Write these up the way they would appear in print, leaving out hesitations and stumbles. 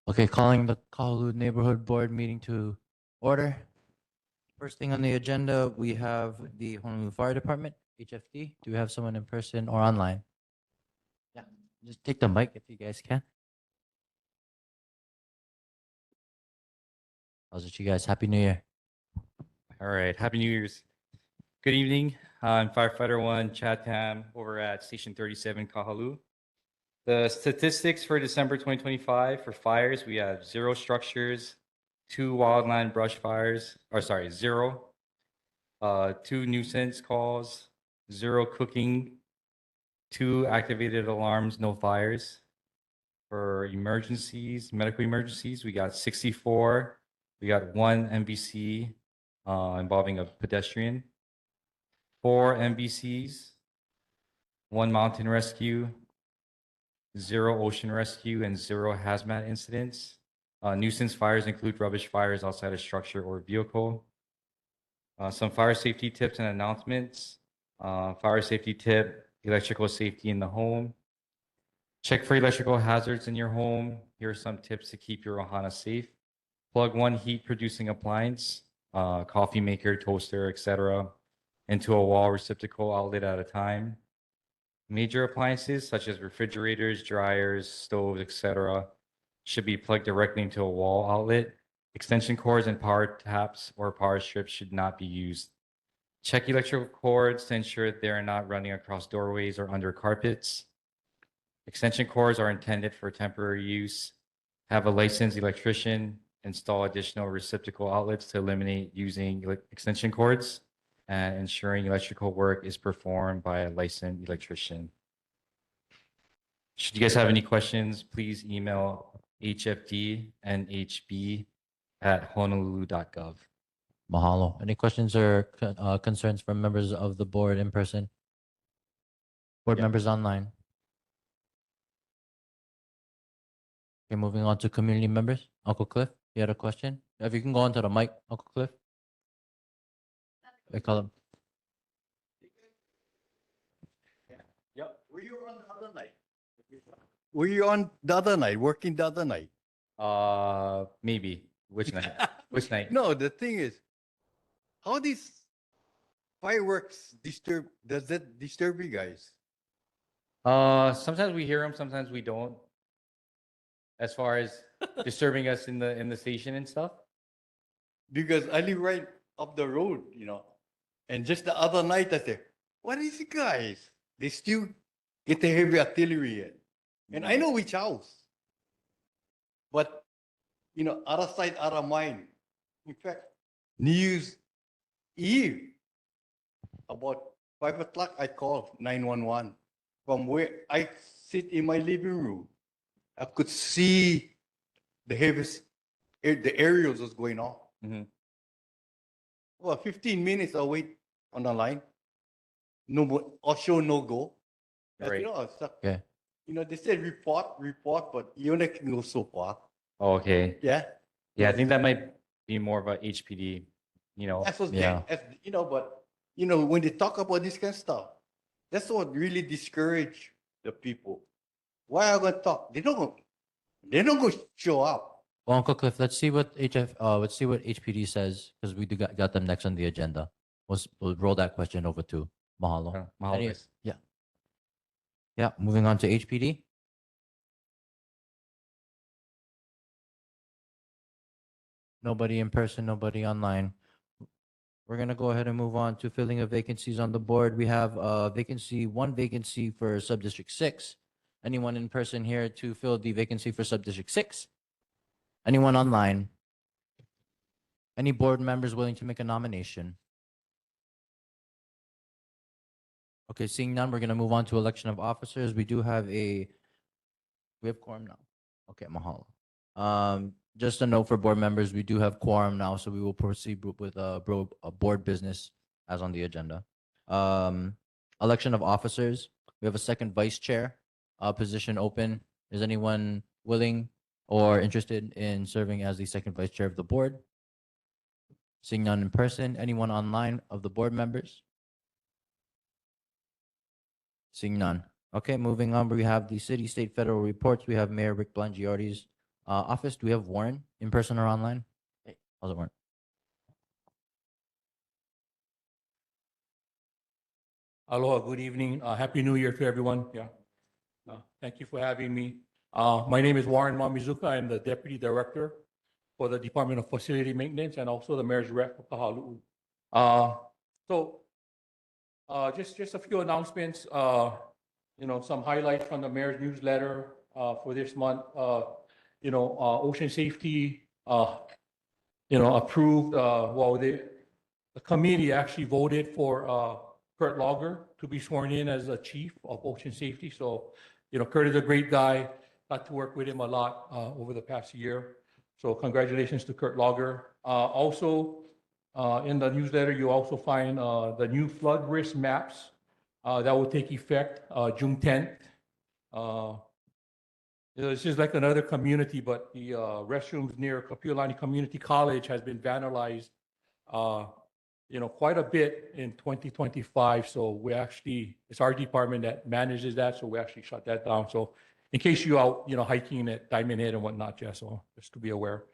Okay, calling the Kahalu'u Neighborhood Board meeting to order. First thing on the agenda, we have the Honolulu Fire Department, HFD. Do we have someone in person or online? Yeah, just take the mic if you guys can. How's it, you guys? Happy New Year. All right, Happy New Year's. Good evening. I'm Firefighter 1 Chad Tam over at Station 37 Kahalu'u. The statistics for December 2025 for fires, we have 0 structures, 2 wildland brush fires, or sorry, 0, 2 nuisance calls, 0 cooking, 2 activated alarms, no fires. For emergencies, medical emergencies, we got 64. We got 1 MVC involving a pedestrian, 4 MVCs, 1 mountain rescue, 0 ocean rescue, and 0 hazmat incidents. Nuisance fires include rubbish fires outside a structure or vehicle. Some fire safety tips and announcements. Fire safety tip, electrical safety in the home. Check for electrical hazards in your home. Here are some tips to keep your ohana safe. Plug 1 heat producing appliance, coffee maker, toaster, etc., into a wall receptacle outlet at a time. Major appliances such as refrigerators, dryers, stoves, etc., should be plugged directly into a wall outlet. Extension cords and power taps or power strips should not be used. Check electrical cords to ensure they are not running across doorways or under carpets. Extension cords are intended for temporary use. Have a licensed electrician install additional receptacle outlets to eliminate using extension cords, and ensuring electrical work is performed by a licensed electrician. Should you guys have any questions, please email hfdnhb@honolulu.gov. Mahalo. Any questions or concerns from members of the board in person? Board members online? Okay, moving on to community members. Uncle Cliff, you had a question? If you can go onto the mic, Uncle Cliff. I call him. Yep. Were you on the other night? Were you on the other night, working the other night? Maybe. Which night? Which night? No, the thing is, how these fireworks does that disturb you guys? Sometimes we hear them, sometimes we don't. As far as disturbing us in the station and stuff. Because I live right up the road, and just the other night I said, what is it, guys? They still get the heavy artillery in. And I know which house. But, out of sight, out of mind. In fact, News Eve, about 5 o'clock, I called 911 from where I sit in my living room. I could see the heaviest, the aerials was going off. Mhm. Well, 15 minutes I wait on the line. No more, or show no go. Right. Yeah. They said report, but you only can go so far. Oh, okay. Yeah. Yeah, I think that might be more of a HPD, That's what Yeah. but when they talk about this kind of stuff, that's what really discourage the people. Why are they gonna talk? They're not gonna show up. Well, Uncle Cliff, let's see what HPD says, because we got them next on the agenda. We'll roll that question over to Mahalo. Mahalo, Any- guys. yeah. Yeah, moving on to HPD. Nobody in person, nobody online. We're gonna go ahead and move on to filling of vacancies on the board. We have one vacancy for Subdistrict 6. Anyone in person here to fill the vacancy for Subdistrict 6? Anyone online? Any board members willing to make a nomination? Okay, seeing none, we're gonna move on to election of officers. We have quorum now. Okay, mahalo. Just a note for board members, we do have quorum now, so we will proceed with board business as on the agenda. Election of officers. We have a second vice chair position open. Is anyone willing or interested in serving as the second vice chair of the board? Seeing none in person, anyone online of the board members? Seeing none. Okay, moving on, we have the city, state, federal reports. We have Mayor Rick Blangiardi's office. Do we have Warren in person or online? Hey, how's it, Warren? Aloha, good evening. Happy New Year to everyone. Yeah. Thank you for having me. My name is Warren Mamizuka. I'm the Deputy Director for the Department of Facility Maintenance and also the Mayor's Rep for Kahalu'u. Just a few announcements, some highlights from the Mayor's newsletter for this month. Ocean safety, approved, the committee actually voted for Kurt Logger to be sworn in as the chief of ocean safety. So, Kurt is a great guy. Got to work with him a lot over the past year. So congratulations to Kurt Logger. Also, in the newsletter, you also find the new flood risk maps that will take effect June 10th. It's just like another community, but the restrooms near Kapiolani Community College has been vandalized quite a bit in 2025. So it's our department that manages that. So we actually shut that down. So in case you out, hiking at Diamond Head and whatnot, yeah, so just to be aware.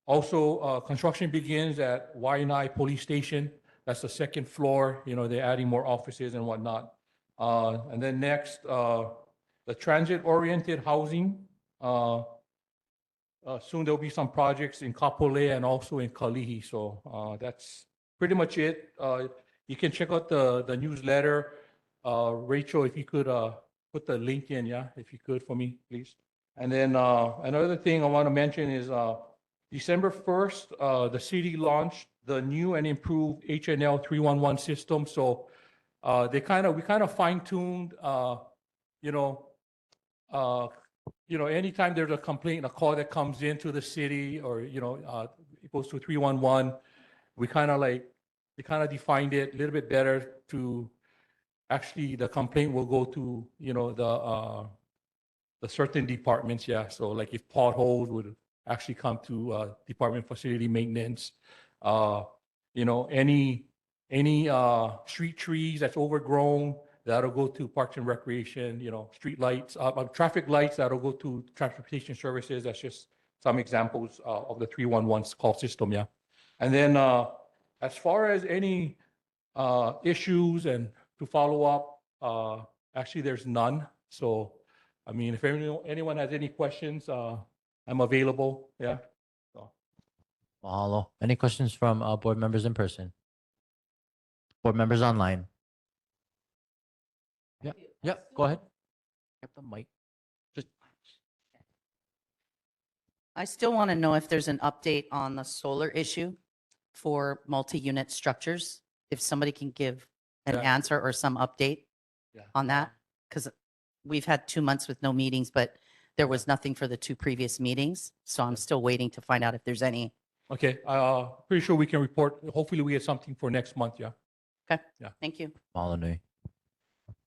Also, construction begins at Waianae Police Station. That's the second floor. They're adding more offices and whatnot. And then next, the transit-oriented housing. Soon there'll be some projects in Kapolei and also in Kalihi. So that's pretty much it. You can check out the newsletter. Rachel, if you could put the link in, yeah, if you could for me, please. And then another thing I want to mention is December 1st, the city launched the new and improved HNL 311 system. So we kind of fine-tuned, anytime there's a complaint, a call that comes into the city or, it goes to 311, we kind of defined it a little bit better to actually the complaint will go to, the certain departments. Yeah. So like if potholes would actually come to Department of Facility Maintenance, any street trees that's overgrown, that'll go to Parks and Recreation, street lights, traffic lights, that'll go to Transportation Services. That's just some examples of the 311 call system, yeah. And then as far as any issues and to follow up, actually there's none. So, I mean, if anyone has any questions, I'm available, yeah. So. Mahalo. Any questions from board members in person? Board members online? Yeah, go ahead. Get the mic. I still want to know if there's an update on the solar issue for multi-unit structures. If somebody can give an Yeah. answer or some update Yeah. on that, because we've had 2 months with no meetings, but there was nothing for the 2 previous meetings. So I'm still waiting to find out if there's any. Okay, pretty sure we can report. Hopefully we get something for next month, yeah. Okay. Yeah. Thank you. Mahalo nui.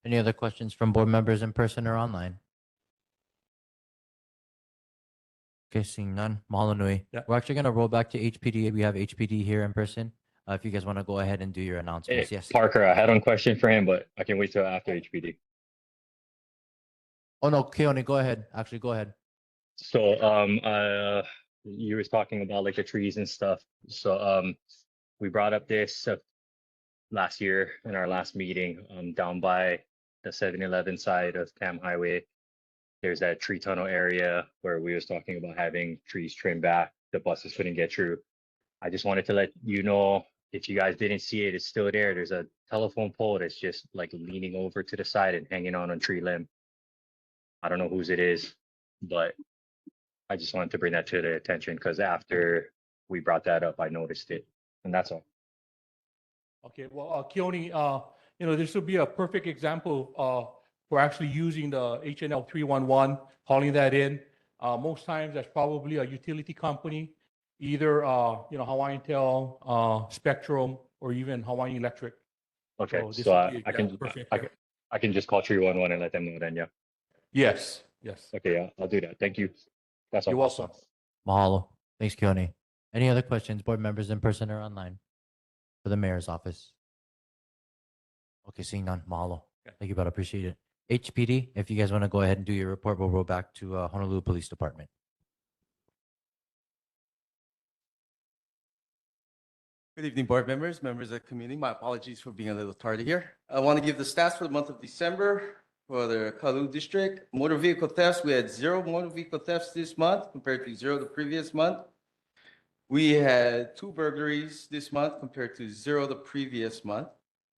Any other questions from board members in person or online? Okay, seeing none. Mahalo nui. Yeah. We're actually going to roll back to HPD. We have HPD here in person. If you guys want to go ahead and do your announcements. Hey, Yes. Parker, I had one question for him, but I can wait till after HPD. Oh, no, Keone, go ahead. Actually, go ahead. So, you was talking about like the trees and stuff. So, we brought up this last year in our last meeting, down by the 7-Eleven side of Cam Highway. There's that tree tunnel area where we was talking about having trees trimmed back. The buses couldn't get through. I just wanted to let you know, if you guys didn't see it, it's still there. There's a telephone pole that's just like leaning over to the side and hanging on a tree limb. I don't know whose it is, but I just wanted to bring that to their attention because after we brought that up, I noticed it, and that's all. Okay, well, Keone, this would be a perfect example for actually using the HNL 311, calling that in. Most times that's probably a utility company, either, Hawaiian Tel, Spectrum, or even Hawaiian Electric. Okay, So this so would be I exact- can perfect. I can just call 311 and let them know then. Yeah. Yes, yes. Okay, yeah, I'll do that. Thank you. That's all. You're welcome. Mahalo. Thanks, Keone. Any other questions, board members in person or online for the mayor's office? Okay, seeing none. Mahalo. Okay. Thank you, but appreciate it. HPD, if you guys want to go ahead and do your report, we'll roll back to Honolulu Police Department. Good evening, board members, members of the committee. My apologies for being a little tardy here. I want to give the stats for the month of December for the Kahalu'u district. Motor vehicle thefts, we had 0 motor vehicle thefts this month compared to 0 the previous month. We had 2 burglaries this month compared to 0 the previous month.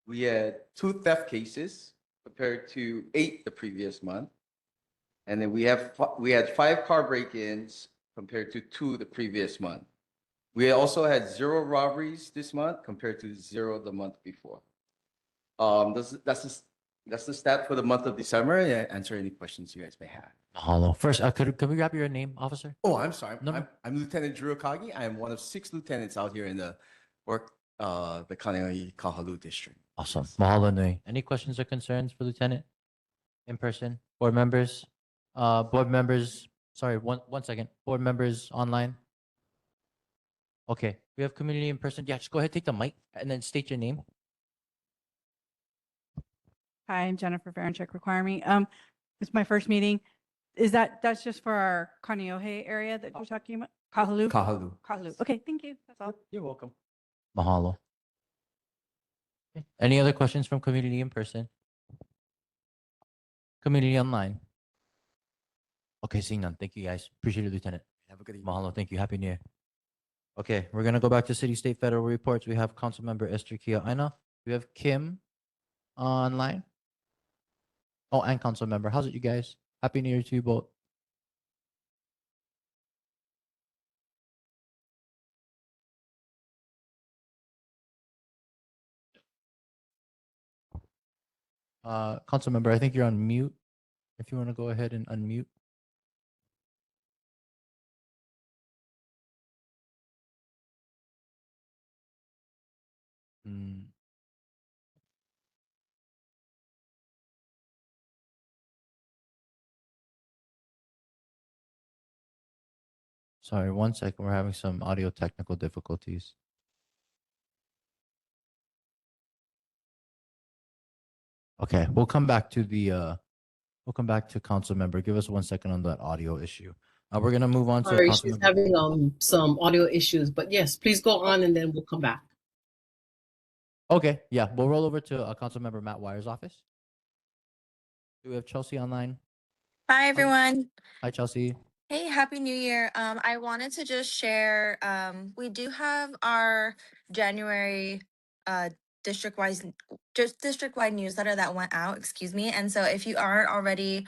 We had 2 theft cases compared to 8 the previous month. And then we had 5 car break-ins compared to 2 the previous month. We also had 0 robberies this month compared to 0 the month before. That's the stat for the month of December. And answer any questions you guys may have. Mahalo. First, could we grab your name, officer? Oh, I'm sorry. No. I'm Lieutenant Drew Akagi. I am one of 6 lieutenants out here in the Kaneohe Kahalu'u district. Awesome. Mahalo nui. Any questions or concerns for Lieutenant? In person? Board members? Sorry, one second. Board members online? Okay, we have community in person. Yeah, just go ahead, take the mic, and then state your name. Hi, I'm Jennifer Varenchek, Require Me. It's my first meeting. That's just for our Kaneohe area that you're talking about? Kahalu'u? Kahalu'u. Kahalu'u. Okay, thank you. That's all. You're welcome. Mahalo. Okay. Any other questions from community in person? Community online? Okay, seeing none. Thank you, guys. Appreciate it, Lieutenant. Have a good evening. Mahalo. Thank you. Happy New Year. Okay, we're going to go back to city, state, federal reports. We have Councilmember Esther Kia Aina. We have Kim online. Oh, and Councilmember. How's it, you guys? Happy New Year to you both. Councilmember, I think you're on mute. If you want to go ahead and unmute. Hmm. Sorry, one second. We're having some audio technical difficulties. Okay, we'll come back to council member. Give us 1 second on that audio issue. We're gonna move on to Sorry, council she's member. having some audio issues, but yes, please go on and then we'll come back. Okay, yeah, we'll roll over to council member Matt Wire's office. Do we have Chelsea online? Hi, everyone. Hi, Chelsea. Hey, Happy New Year. I wanted to just share, we do have our January district-wide newsletter that went out, excuse me. And so if you aren't already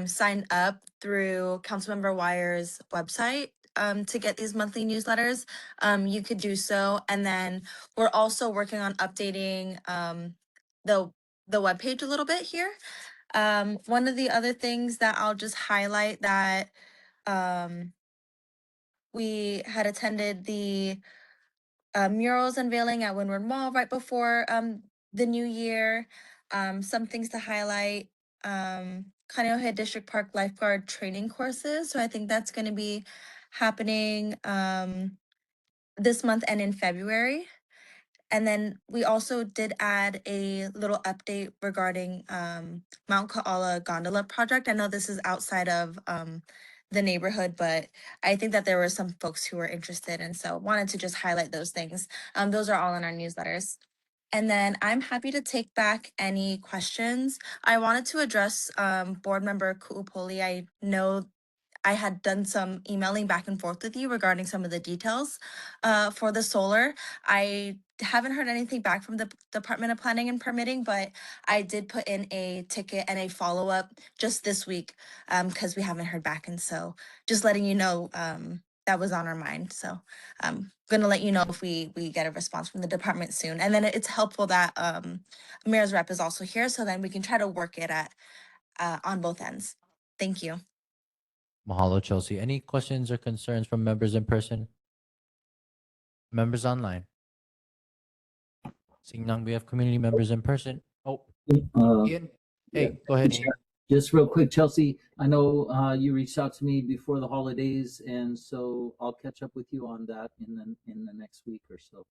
signed up through Councilmember Wire's website to get these monthly newsletters, you could do so. And then we're also working on updating the webpage a little bit here. One of the other things that I'll just highlight that we had attended the murals unveiling at Windward Mall right before the new year. Some things to highlight, Kaneohe District Park lifeguard training courses. So I think that's going to be happening this month and in February. And then we also did add a little update regarding Mount Ka'ala gondola project. I know this is outside of the neighborhood, but I think that there were some folks who were interested, and so wanted to just highlight those things. Those are all in our newsletters. And then I'm happy to take back any questions. I wanted to address board member Ku'upoli. I know I had done some emailing back and forth with you regarding some of the details for the solar. I haven't heard anything back from the Department of Planning and Permitting, but I did put in a ticket and a follow-up just this week because we haven't heard back. And so just letting you know that was on our mind. So I'm gonna let you know if we get a response from the department soon. And then it's helpful that mayor's rep is also here, so then we can try to work it at on both ends. Thank you. Mahalo, Chelsea. Any questions or concerns from members in person? Members online? Seeing none, we have community members in person. Oh, Ian. Hey, go ahead, Ian. Just real quick, Chelsea, I know you reached out to me before the holidays, and so I'll catch up with you on that in the next week or so.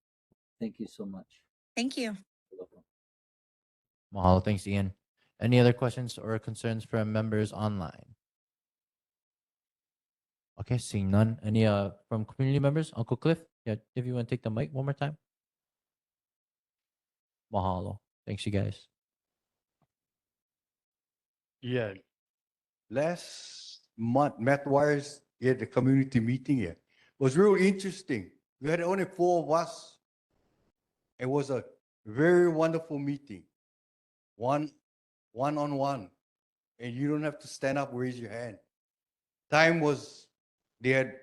Thank you so much. Thank you. You're welcome. Mahalo, thanks, Ian. Any other questions or concerns from members online? Okay, seeing none. Any from community members? Uncle Cliff, yeah, if you want to take the mic one more time. Mahalo. Thanks, you guys. Yeah. Last month, Matt Wires had a community meeting here. It was real interesting. We had only 4 of us. It was a very wonderful meeting. One-on-one. And you don't have to stand up, raise your hand. Time was, they had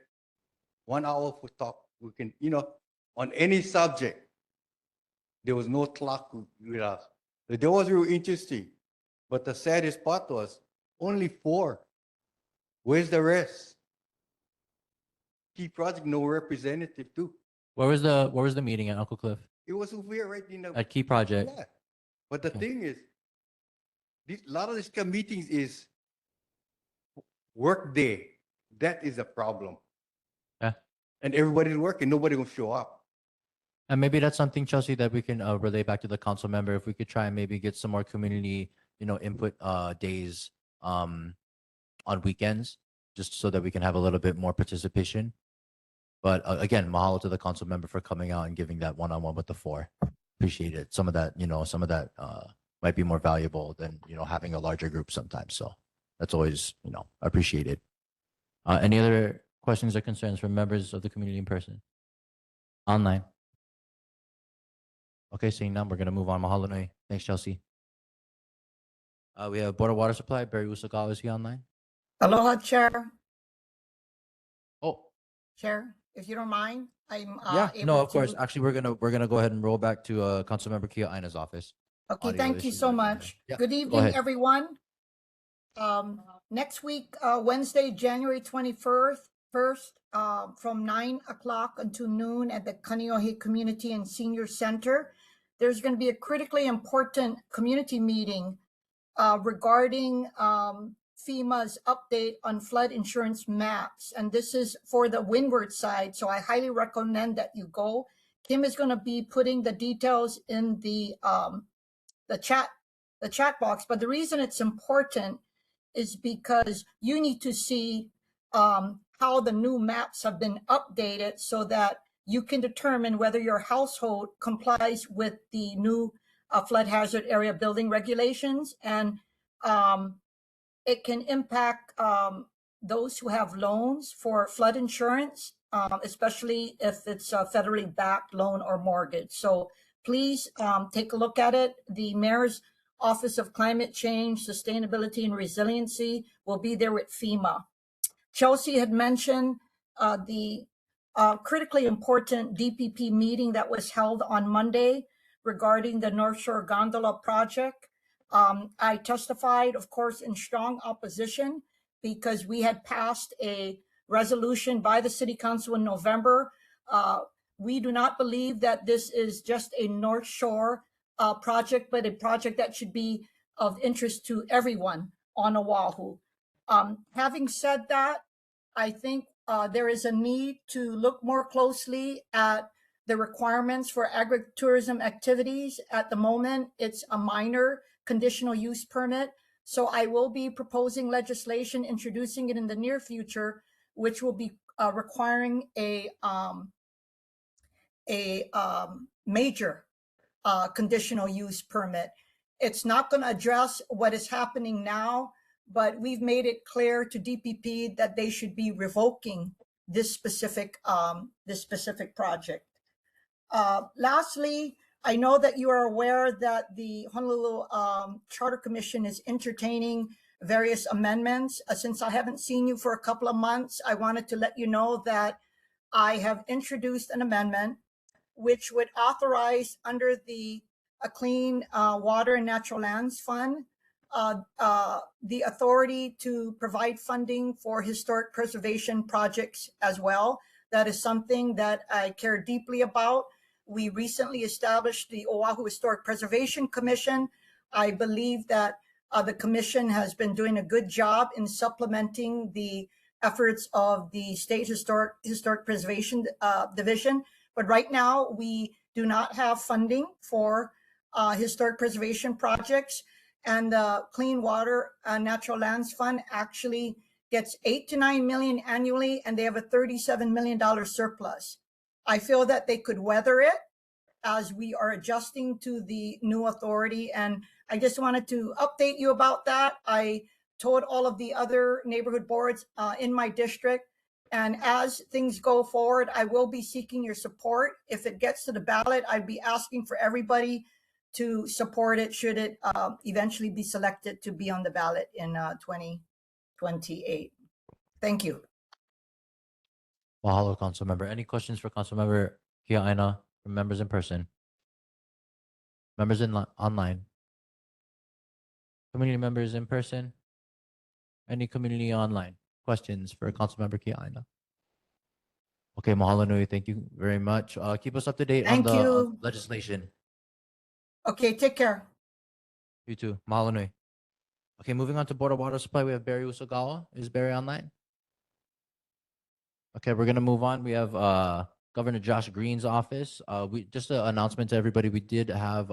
1 hour for talk. We can, on any subject. There was no clock with us. That was real interesting. But the saddest part was only 4. Where's the rest? Key project, no representative too. Where was the meeting at, Uncle Cliff? It was over here right in the At Key Project. Yeah. But the thing is, a lot of these meetings is work day. That is a problem. Yeah. And everybody's working, nobody will show up. And maybe that's something, Chelsea, that we can relay back to the council member. If we could try and maybe get some more community, input days on weekends, just so that we can have a little bit more participation. But again, mahalo to the council member for coming out and giving that one-on-one with the 4. Appreciate it. Some of that might be more valuable than having a larger group sometimes. So that's always appreciated. Any other questions or concerns from members of the community in person? Online. Okay, seeing none, we're gonna move on. Mahalo nui. Thanks, Chelsea. We have Board of Water Supply. Barry Usagawa, is he online? Aloha, Chair. Oh, Chair, if you don't mind, I'm yeah. No, able of course. to- Actually, we're gonna go ahead and roll back to Councilmember Kia Aina's office. Okay, Audio thank you issues so with the much. camera. Yeah, Good go evening, ahead. everyone. Next week, Wednesday, January 21st, from 9 o'clock until noon at the Kaneohe Community and Senior Center, there's going to be a critically important community meeting regarding FEMA's update on flood insurance maps. And this is for the windward side, so I highly recommend that you go. Kim is going to be putting the details in the chat box, but the reason it's important is because you need to see how the new maps have been updated so that you can determine whether your household complies with the new flood hazard area building regulations, and it can impact those who have loans for flood insurance, especially if it's a federally backed loan or mortgage. So please take a look at it. The Mayor's Office of Climate Change, Sustainability and Resiliency will be there with FEMA. Chelsea had mentioned the critically important DPP meeting that was held on Monday regarding the North Shore Gondola project. I testified, of course, in strong opposition because we had passed a resolution by the City Council in November. We do not believe that this is just a North Shore project, but a project that should be of interest to everyone on Oahu. Having said that, I think there is a need to look more closely at the requirements for agritourism activities. At the moment, it's a minor conditional use permit. So I will be proposing legislation, introducing it in the near future, which will be requiring a major conditional use permit. It's not going to address what is happening now, but we've made it clear to DPP that they should be revoking this specific project. Lastly, I know that you are aware that the Honolulu Charter Commission is entertaining various amendments. Since I haven't seen you for a couple of months, I wanted to let you know that I have introduced an amendment which would authorize under the Clean Water and Natural Lands Fund the authority to provide funding for historic preservation projects as well. That is something that I care deeply about. We recently established the Oahu Historic Preservation Commission. I believe that the commission has been doing a good job in supplementing the efforts of the State Historic Preservation Division. But right now, we do not have funding for historic preservation projects. And the Clean Water Natural Lands Fund actually gets 8 to 9 million annually, and they have a $37 million surplus. I feel that they could weather it as we are adjusting to the new authority. And I just wanted to update you about that. I told all of the other neighborhood boards in my district. And as things go forward, I will be seeking your support. If it gets to the ballot, I'd be asking for everybody to support it should it eventually be selected to be on the ballot in 2028. Thank you. Mahalo, council member. Any questions for council member Kia Aina from members in person? Members online? Community members in person? Any community online? Questions for council member Kia Aina? Okay, mahalo nui. Thank you very much. Keep us up to date on Thank the you. legislation. Okay, take care. You too. Mahalo nui. Okay, moving on to Board of Water Supply, we have Barry Usagawa. Is Barry online? Okay, we're gonna move on. We have Governor Josh Green's office. We just an announcement to everybody. We did have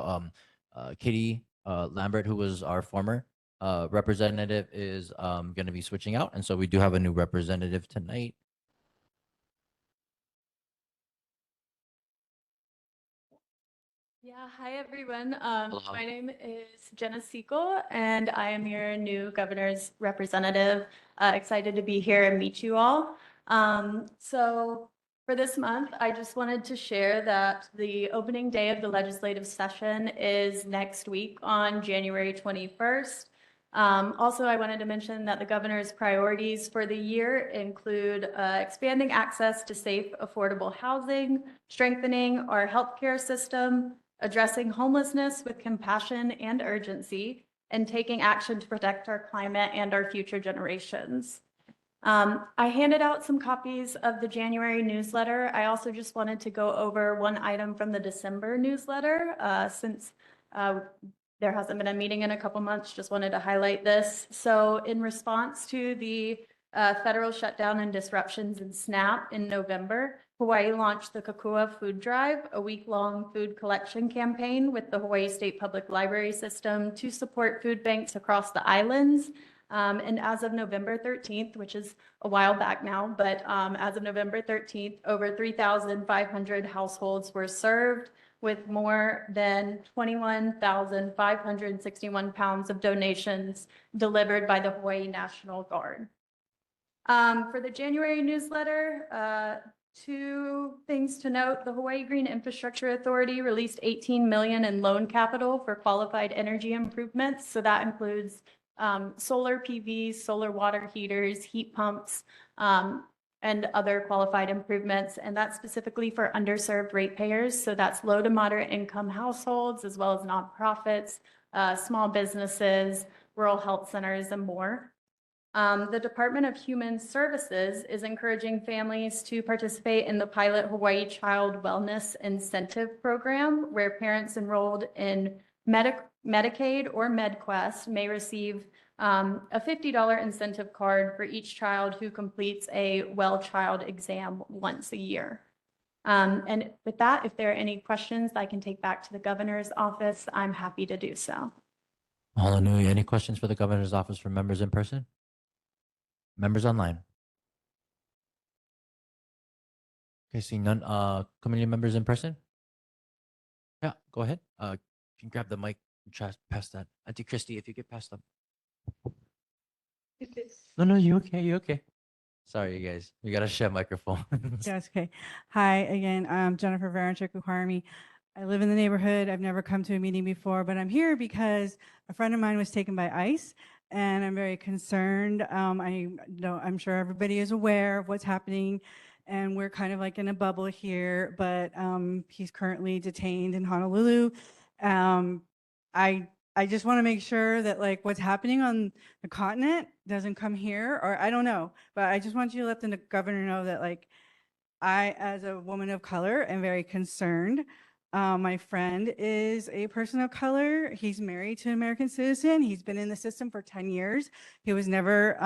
Katie Lambert, who was our former representative, is gonna be switching out, and so we do have a new representative tonight. Yeah, hi everyone. Hello. My name is Jenna Sequel, and I am your new governor's representative. Excited to be here and meet you all. So for this month, I just wanted to share that the opening day of the legislative session is next week on January 21st. Also, I wanted to mention that the governor's priorities for the year include expanding access to safe, affordable housing, strengthening our healthcare system, addressing homelessness with compassion and urgency, and taking action to protect our climate and our future generations. I handed out some copies of the January newsletter. I also just wanted to go over one item from the December newsletter since there hasn't been a meeting in a couple months. Just wanted to highlight this. So in response to the federal shutdown and disruptions in SNAP in November, Hawaii launched the Kahalu'u Food Drive, a week-long food collection campaign with the Hawaii State Public Library System to support food banks across the islands. And as of November 13th, which is a while back now, but as of November 13th, over 3,500 households were served with more than 21,561 pounds of donations delivered by the Hawaii National Guard. For the January newsletter, two things to note. The Hawaii Green Infrastructure Authority released $18 million in loan capital for qualified energy improvements. So that includes solar PVs, solar water heaters, heat pumps, and other qualified improvements. And that's specifically for underserved ratepayers. So that's low to moderate income households, as well as nonprofits, small businesses, rural health centers, and more. The Department of Human Services is encouraging families to participate in the pilot Hawaii Child Wellness Incentive Program, where parents enrolled in Medicaid or MedQuest may receive a $50 incentive card for each child who completes a Well Child exam once a year. And with that, if there are any questions I can take back to the governor's office, I'm happy to do so. Hallelujah. Any questions for the governor's office from members in person? Members online? Okay, seeing none. Community members in person? Yeah, go ahead. You can grab the mic and pass that. Auntie Christy, if you could pass them. No, you okay, you okay. Sorry, you guys. We got to share microphones. Yes, okay. Hi, again, I'm Jennifer Varenchik Requireme. I live in the neighborhood. I've never come to a meeting before, but I'm here because a friend of mine was taken by ICE, and I'm very concerned. I'm sure everybody is aware of what's happening, and we're kind of like in a bubble here, but he's currently detained in Honolulu. Um, I just want to make sure that like what's happening on the continent doesn't come here, or I don't know, but I just want you to let the governor know that like I, as a woman of color, am very concerned. My friend is a person of color. He's married to an American citizen. He's been in the system for 10 years. He was never,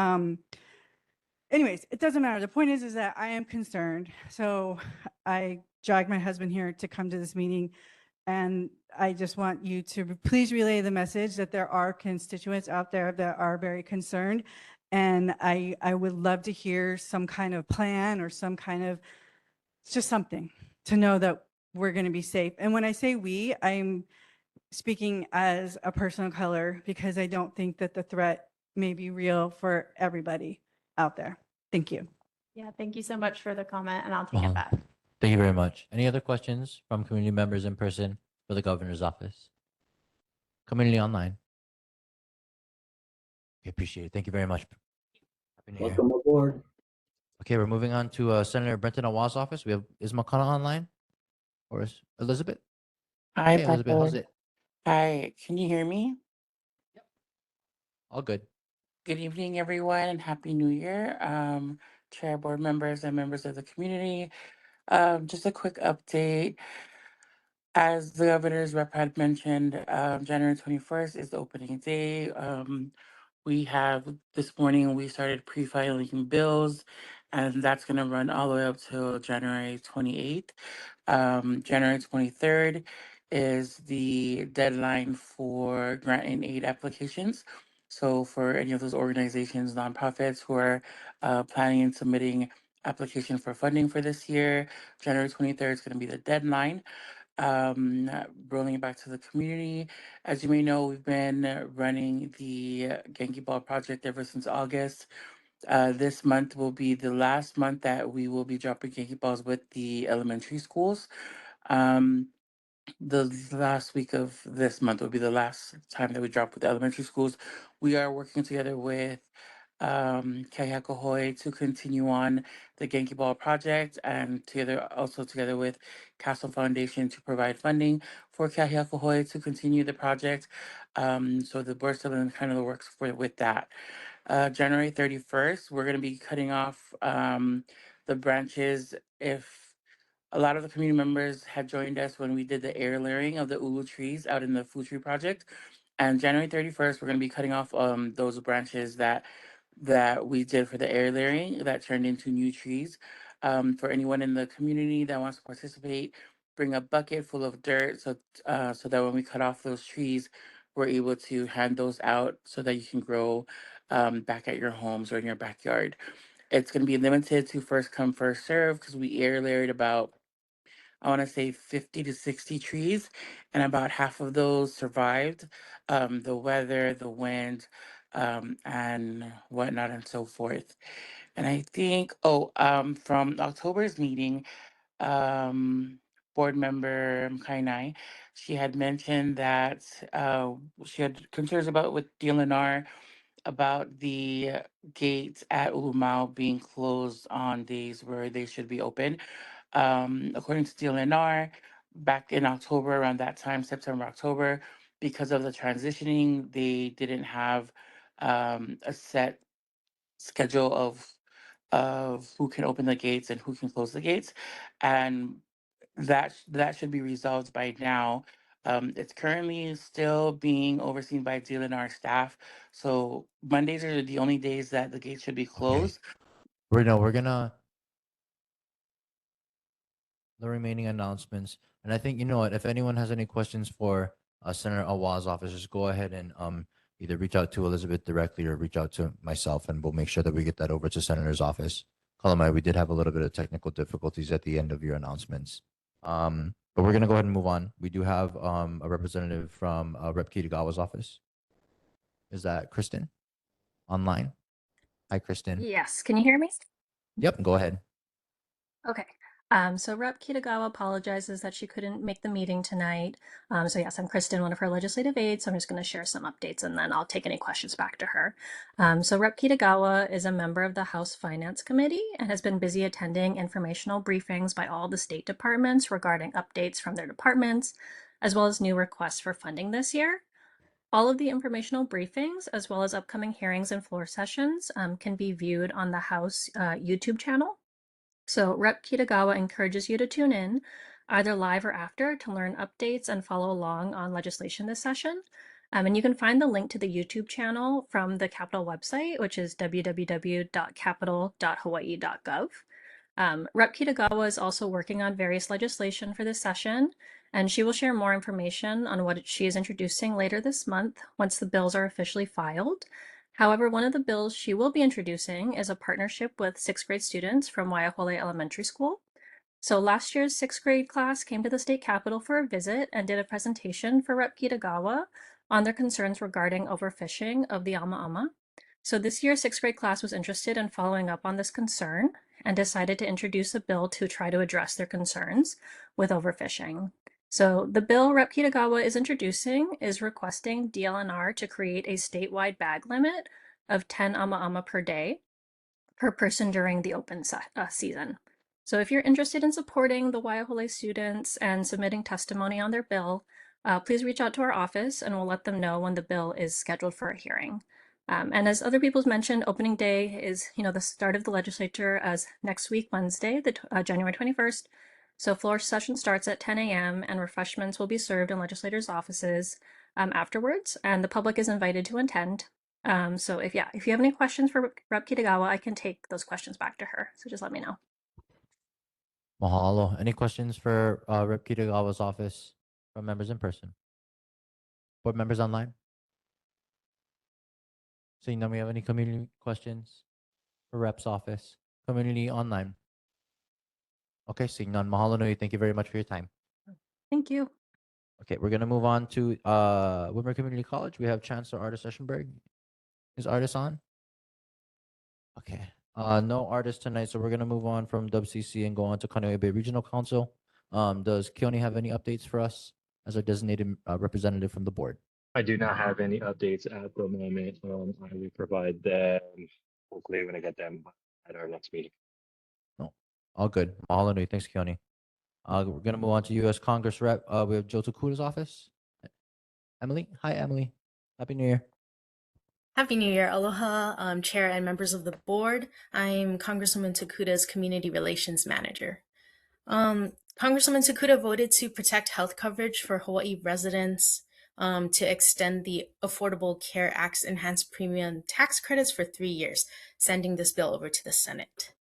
anyways, it doesn't matter. The point is that I am concerned. So I dragged my husband here to come to this meeting. And I just want you to please relay the message that there are constituents out there that are very concerned. And I would love to hear some kind of plan or some kind of, it's just something to know that we're going to be safe. And when I say we, I'm speaking as a person of color because I don't think that the threat may be real for everybody out there. Thank you. Yeah, thank you so much for the comment, and I'll take it back. Thank you very much. Any other questions from community members in person for the governor's office? Community online. We appreciate it. Thank you very much. Happy New Year. Welcome aboard. Okay, we're moving on to Senator Brenton Awa's office. We have, is McConnell online? Or is Elizabeth? Hi, Hey, Elizabeth, how's Brendan. it? Hi, can you hear me? All good. Good evening, everyone, and Happy New Year. Chair, board members, and members of the community. Just a quick update. As the governor's rep had mentioned, January 21st is the opening day. We have this morning, we started pre-filing bills, and that's going to run all the way up till January 28th. January 23rd is the deadline for grant and aid applications. So for any of those organizations, nonprofits who are planning and submitting application for funding for this year, January 23rd is going to be the deadline. Rolling it back to the community. As you may know, we've been running the Genki Ball project ever since August. This month will be the last month that we will be dropping Genki Balls with the elementary schools. The last week of this month will be the last time that we drop with the elementary schools. We are working together with Kahalu'u to continue on the Genki Ball project, and together with Castle Foundation to provide funding for Kahalu'u to continue the project. So we're still in kind of the works with that. January 31st, we're going to be cutting off the branches. If a lot of the community members had joined us when we did the air layering of the ulu trees out in the food tree project. And January 31st, we're going to be cutting off those branches that we did for the air layering that turned into new trees. For anyone in the community that wants to participate, bring a bucket full of dirt so that when we cut off those trees, we're able to hand those out so that you can grow back at your homes or in your backyard. It's going to be limited to first come, first serve because we air layered about, I want to say 50 to 60 trees, and about half of those survived the weather, the wind, and whatnot, and so forth. And I think, from October's meeting, board member Kainai, she had mentioned that she had concerns about with DLNR about the gates at Ulumau being closed on days where they should be open. According to DLNR, back in October, around that time, September, October, because of the transitioning, they didn't have a set schedule of who can open the gates and who can close the gates, and that should be resolved by now. It's currently still being overseen by DLNR staff, so Mondays are the only days that the gates should be closed. We're gonna the remaining announcements. And I think, you know what, if anyone has any questions for Senator Awa's office, just go ahead and either reach out to Elizabeth directly or reach out to myself, and we'll make sure that we get that over to Senator's office. Kalamai, we did have a little bit of technical difficulties at the end of your announcements. But we're going to go ahead and move on. We do have a representative from Rep. Kitagawa's office. Is that Kristen online? Hi, Kristen. Yes, can you hear me? Yep, go ahead. Okay. So Rep. Kitagawa apologizes that she couldn't make the meeting tonight. So yes, I'm Kristen, one of her legislative aides. So I'm just going to share some updates and then I'll take any questions back to her. So Rep. Kitagawa is a member of the House Finance Committee and has been busy attending informational briefings by all the state departments regarding updates from their departments, as well as new requests for funding this year. All of the informational briefings, as well as upcoming hearings and floor sessions, can be viewed on the House YouTube channel. So Rep. Kitagawa encourages you to tune in, either live or after, to learn updates and follow along on legislation this session. And you can find the link to the YouTube channel from the Capitol website, which is www.capitol.hawaii.gov. Rep. Kitagawa is also working on various legislation for this session, and she will share more information on what she is introducing later this month once the bills are officially filed. However, one of the bills she will be introducing is a partnership with sixth grade students from Waiahole Elementary School. So last year's sixth grade class came to the state capitol for a visit and did a presentation for Rep. Kitagawa on their concerns regarding overfishing of the ama. So this year's sixth grade class was interested in following up on this concern and decided to introduce a bill to try to address their concerns with overfishing. So the bill Rep. Kitagawa is introducing is requesting DLNR to create a statewide bag limit of 10 ama per day per person during the open season. So if you're interested in supporting the Waiahole students and submitting testimony on their bill, please reach out to our office and we'll let them know when the bill is scheduled for a hearing. And as other people's mentioned, opening day is, the start of the legislature as next week, Wednesday, January 21st. So floor session starts at 10 a.m. and refreshments will be served in legislators' offices afterwards, and the public is invited to attend. So if you have any questions for Rep. Kitagawa, I can take those questions back to her. So just let me know. Mahalo. Any questions for Rep. Kitagawa's office from members in person? Board members online? Seeing none, we have any community questions for Rep's office? Community online? Okay, seeing none. Mahalo nui. Thank you very much for your time. Thank you. Okay, we're gonna move on to Whitmer Community College. We have Chancellor Artis Eschenberg. Is Artis on? Okay. No Artis tonight, so we're gonna move on from WCC and go on to Kaneohe Bay Regional Council. Does Keone have any updates for us as our designated representative from the board? I do not have any updates at the moment. I will provide them hopefully when I get them at our next meeting. No, all good. Mahalo nui. Thanks, Keone. We're gonna move on to U.S. Congress Rep. We have Joe Takuda's office. Emily, hi Emily. Happy New Year. Happy New Year. Aloha, Chair and members of the board. I'm Congresswoman Takuda's Community Relations Manager. Congresswoman Takuda voted to protect health coverage for Hawaii residents, to extend the Affordable Care Act's enhanced premium tax credits for 3 years, sending this bill over to the Senate.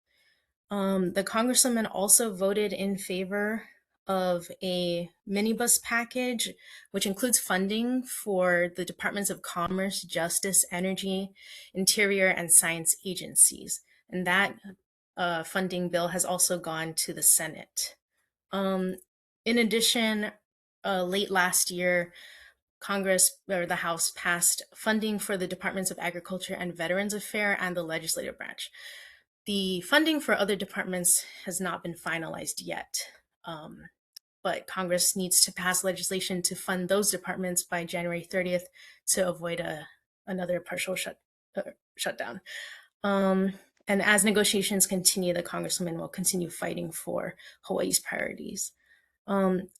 The Congresswoman also voted in favor of a minibus package, which includes funding for the Departments of Commerce, Justice, Energy, Interior, and Science agencies. And that funding bill has also gone to the Senate. In addition, late last year, Congress or the House passed funding for the Departments of Agriculture and Veterans Affairs and the legislative branch. The funding for other departments has not been finalized yet, but Congress needs to pass legislation to fund those departments by January 30th to avoid another partial shutdown. And as negotiations continue, the Congresswoman will continue fighting for Hawaii's priorities.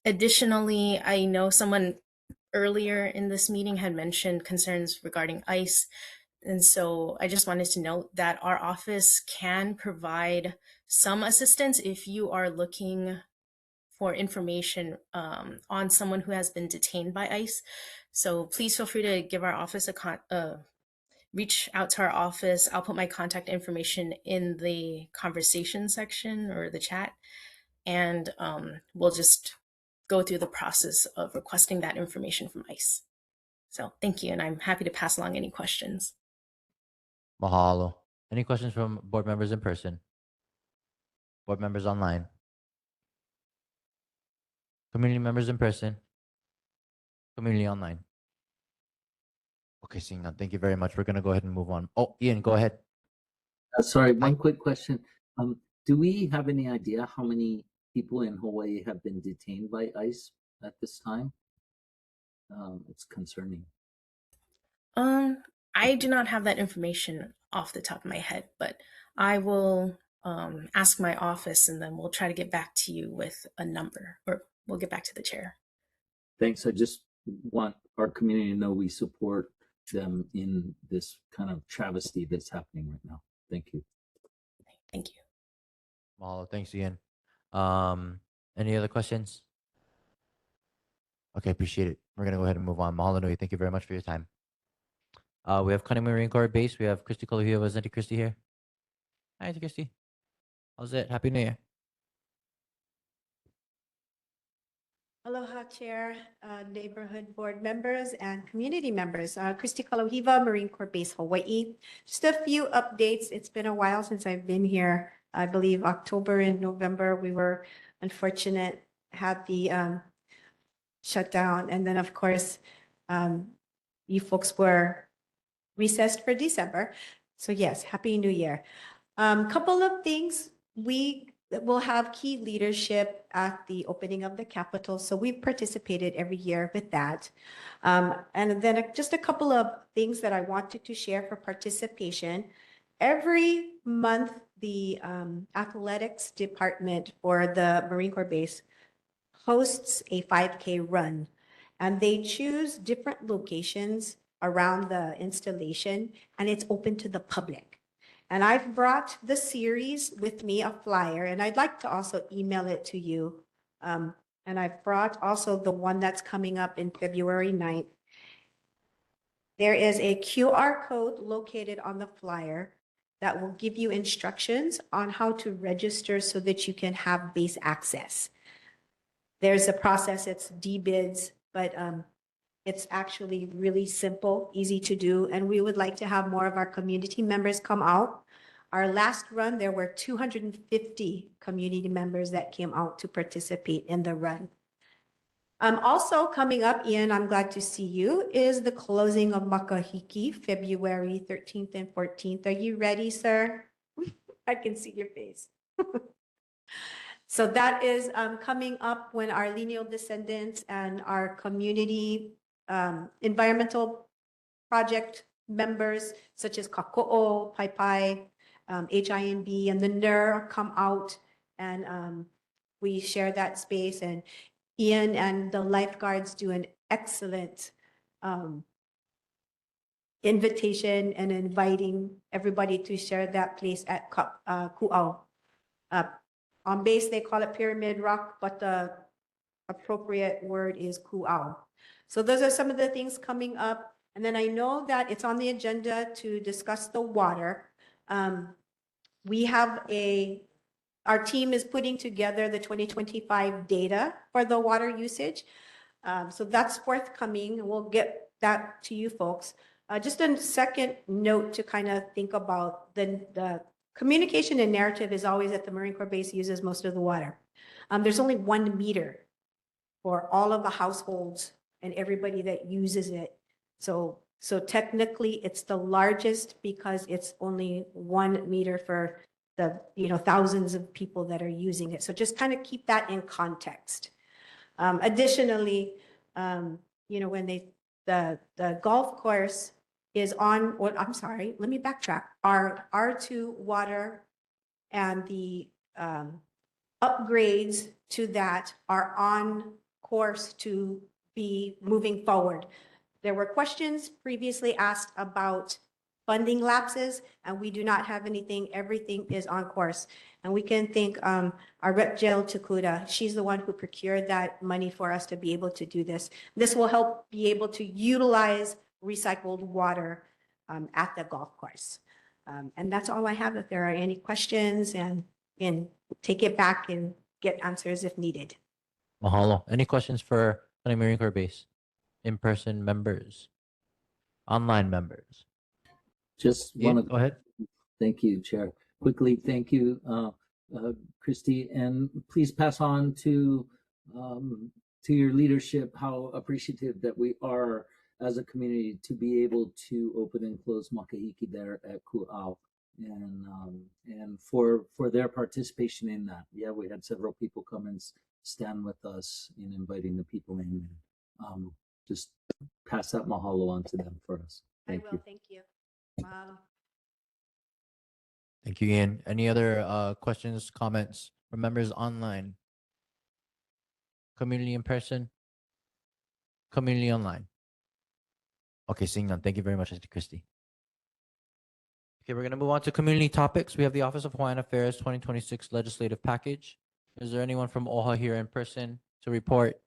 Additionally, I know someone earlier in this meeting had mentioned concerns regarding ICE. And so I just wanted to note that our office can provide some assistance if you are looking for information on someone who has been detained by ICE. So please feel free to give our office reach out to our office. I'll put my contact information in the conversation section or the chat, and we'll just go through the process of requesting that information from ICE. So thank you, and I'm happy to pass along any questions. Mahalo. Any questions from board members in person? Board members online? Community members in person? Community online? Okay, seeing none. Thank you very much. We're going to go ahead and move on. Oh, Ian, go ahead. Sorry, one quick question. Do we have any idea how many people in Hawaii have been detained by ICE at this time. It's concerning. I do not have that information off the top of my head, but I will ask my office and then we'll try to get back to you with a number, or we'll get back to the chair. Thanks. I just want our community to know we support them in this kind of travesty that's happening right now. Thank you. Thank you. Mahalo. Thanks again. Any other questions? Okay, appreciate it. We're gonna go ahead and move on. Mahalo nui. Thank you very much for your time. We have Kahalu'u Marine Corps Base. We have Christy Kahalu'u. Is Auntie Christy here? Hi, Auntie Christy. How's it? Happy New Year. Aloha, Chair, neighborhood board members, and community members. Christy Kaloheva, Marine Corps Base, Hawaii. Just a few updates. It's been a while since I've been here. I believe October and November, we were unfortunate, had the shutdown. And then, of course, you folks were recessed for December. So yes, Happy New Year. Couple of things. We will have key leadership at the opening of the Capitol. So we've participated every year with that. And then just a couple of things that I wanted to share for participation. Every month, the athletics department for the Marine Corps Base hosts a 5K run. And they choose different locations around the installation, and it's open to the public. And I've brought the series with me, a flyer, and I'd like to also email it to you. And I've brought also the one that's coming up in February 9th. There is a QR code located on the flyer that will give you instructions on how to register so that you can have base access. There's a process, it's DBIDS, but it's actually really simple, easy to do, and we would like to have more of our community members come out. Our last run, there were 250 community members that came out to participate in the run. Also coming up, Ian, I'm glad to see you, is the closing of Makahiki, February 13th and 14th. Are you ready, sir? I can see your face. So that is coming up when our lineal descendants and our community environmental project members, such as Kako'o, Pai Pai, HINB, and the NER come out, and we share that space. And Ian and the lifeguards do an excellent invitation and inviting everybody to share that place at Ku'au. On base, they call it Pyramid Rock, but the appropriate word is Ku'au. So those are some of the things coming up. And then I know that it's on the agenda to discuss the water. We have our team is putting together the 2025 data for the water usage. So that's forthcoming. We'll get that to you folks. Just a second note to kind of think about the communication and narrative is always that the Marine Corps base uses most of the water. There's only 1 meter for all of the households and everybody that uses it. So technically it's the largest because it's only 1 meter for the thousands of people that are using it. So just kind of keep that in context. Additionally, when the golf course is on, well, I'm sorry, let me backtrack. Our R2 water and the upgrades to that are on course to be moving forward. There were questions previously asked about funding lapses, and we do not have anything. Everything is on course. And we can thank our Rep. Jill Takuda. She's the one who procured that money for us to be able to do this. This will help be able to utilize recycled water at the golf course. And that's all I have. If there are any questions, and take it back and get answers if needed. Mahalo. Any questions for Marine Corps Base? In-person members, online members. Just Ian, want to go ahead. Thank you, Chair. Quickly, thank you, Christy, and please pass on to your leadership how appreciative that we are as a community to be able to open and close Makahiki there at Ku'au. and for their participation in that. Yeah, we had several people come and stand with us in inviting the people in. Just pass that mahalo on to them for us. Thank you. Thank you. Wow. Thank you, Ian. Any other questions, comments from members online? Community in person? Community online? Okay, seeing none. Thank you very much, Mr. Christie. Okay, we're going to move on to community topics. We have the Office of Hawaiian Affairs 2026 legislative package. Is there anyone from OHA here in person to report,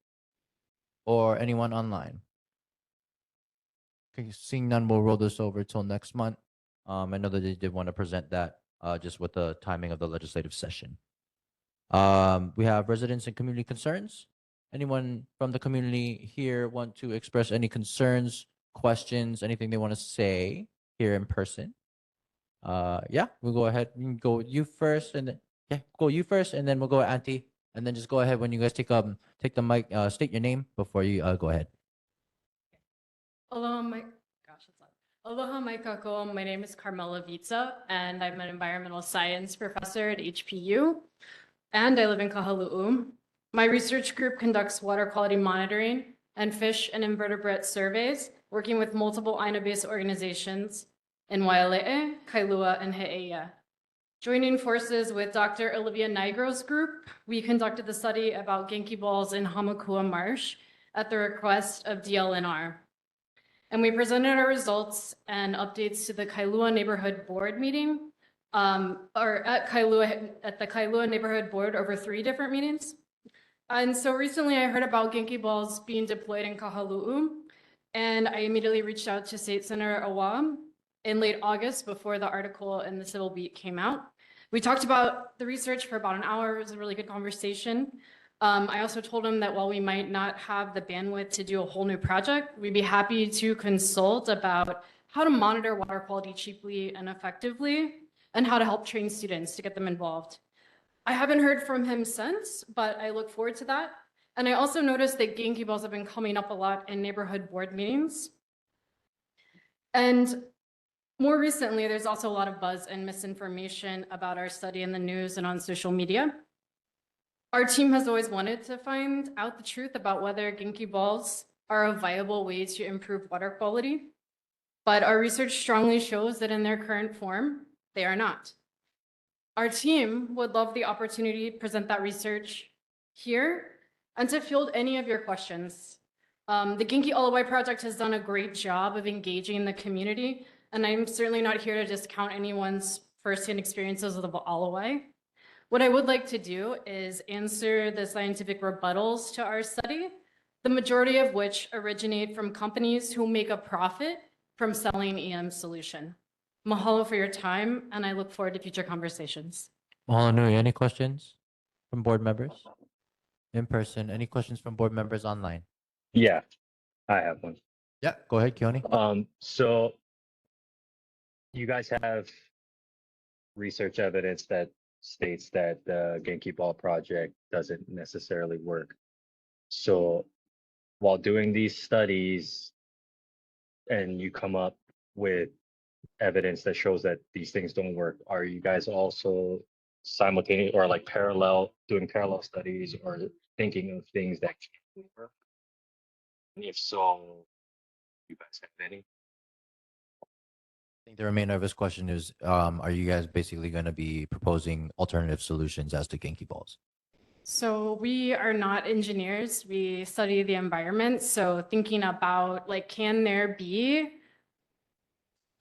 or anyone online? Okay, seeing none, we'll roll this over till next month. I know that they did want to present that just with the timing of the legislative session. We have residents and community concerns. Anyone from the community here want to express any concerns, questions, anything they want to say here in person? Yeah, we'll go ahead. You can go you first, and then go you first, and then we'll go Auntie, and then just go ahead when you guys take the mic. State your name before you go ahead. Aloha, Aloha, my kako. My name is Carmela Vitza, and I'm an environmental science professor at HPU, and I live in Kahalu'u. My research group conducts water quality monitoring and fish and invertebrate surveys, working with multiple Aina-based organizations in Waiale'e, Kailua, and He'eia. Joining forces with Dr. Olivia Nigro's group, we conducted the study about Genki balls in Hamakua Marsh at the request of DLNR. And we presented our results and updates to the Kailua Neighborhood Board meeting, or at the Kailua Neighborhood Board over 3 different meetings. And so recently I heard about Genki balls being deployed in Kahalu'u, and I immediately reached out to State Senator Awam in late August before the article in the Civil Beat came out. We talked about the research for about an hour. It was a really good conversation. I also told him that while we might not have the bandwidth to do a whole new project, we'd be happy to consult about how to monitor water quality cheaply and effectively, and how to help train students to get them involved. I haven't heard from him since, but I look forward to that. And I also noticed that Genki balls have been coming up a lot in neighborhood board meetings. And more recently, there's also a lot of buzz and misinformation about our study in the news and on social media. Our team has always wanted to find out the truth about whether Genki balls are a viable way to improve water quality, but our research strongly shows that in their current form, they are not. Our team would love the opportunity to present that research here and to field any of your questions. The Genki Alawai Project has done a great job of engaging the community, and I'm certainly not here to discount anyone's firsthand experiences with the Alawai. What I would like to do is answer the scientific rebuttals to our study, the majority of which originate from companies who make a profit from selling EM solution. Mahalo for your time, and I look forward to future conversations. Mahalo nui. Any questions from board members in person? Any questions from board members online? Yeah, I have one. Yeah, go ahead, Keone. So you guys have research evidence that states that the Genki Ball project doesn't necessarily work. So while doing these studies and you come up with evidence that shows that these things don't work, are you guys also simultaneous or like doing parallel studies or thinking of things that can work? And if so, you guys have any? I think the remainder of his question is, are you guys basically going to be proposing alternative solutions as to Genki balls? So we are not engineers. We study the environment. So thinking about like, can there be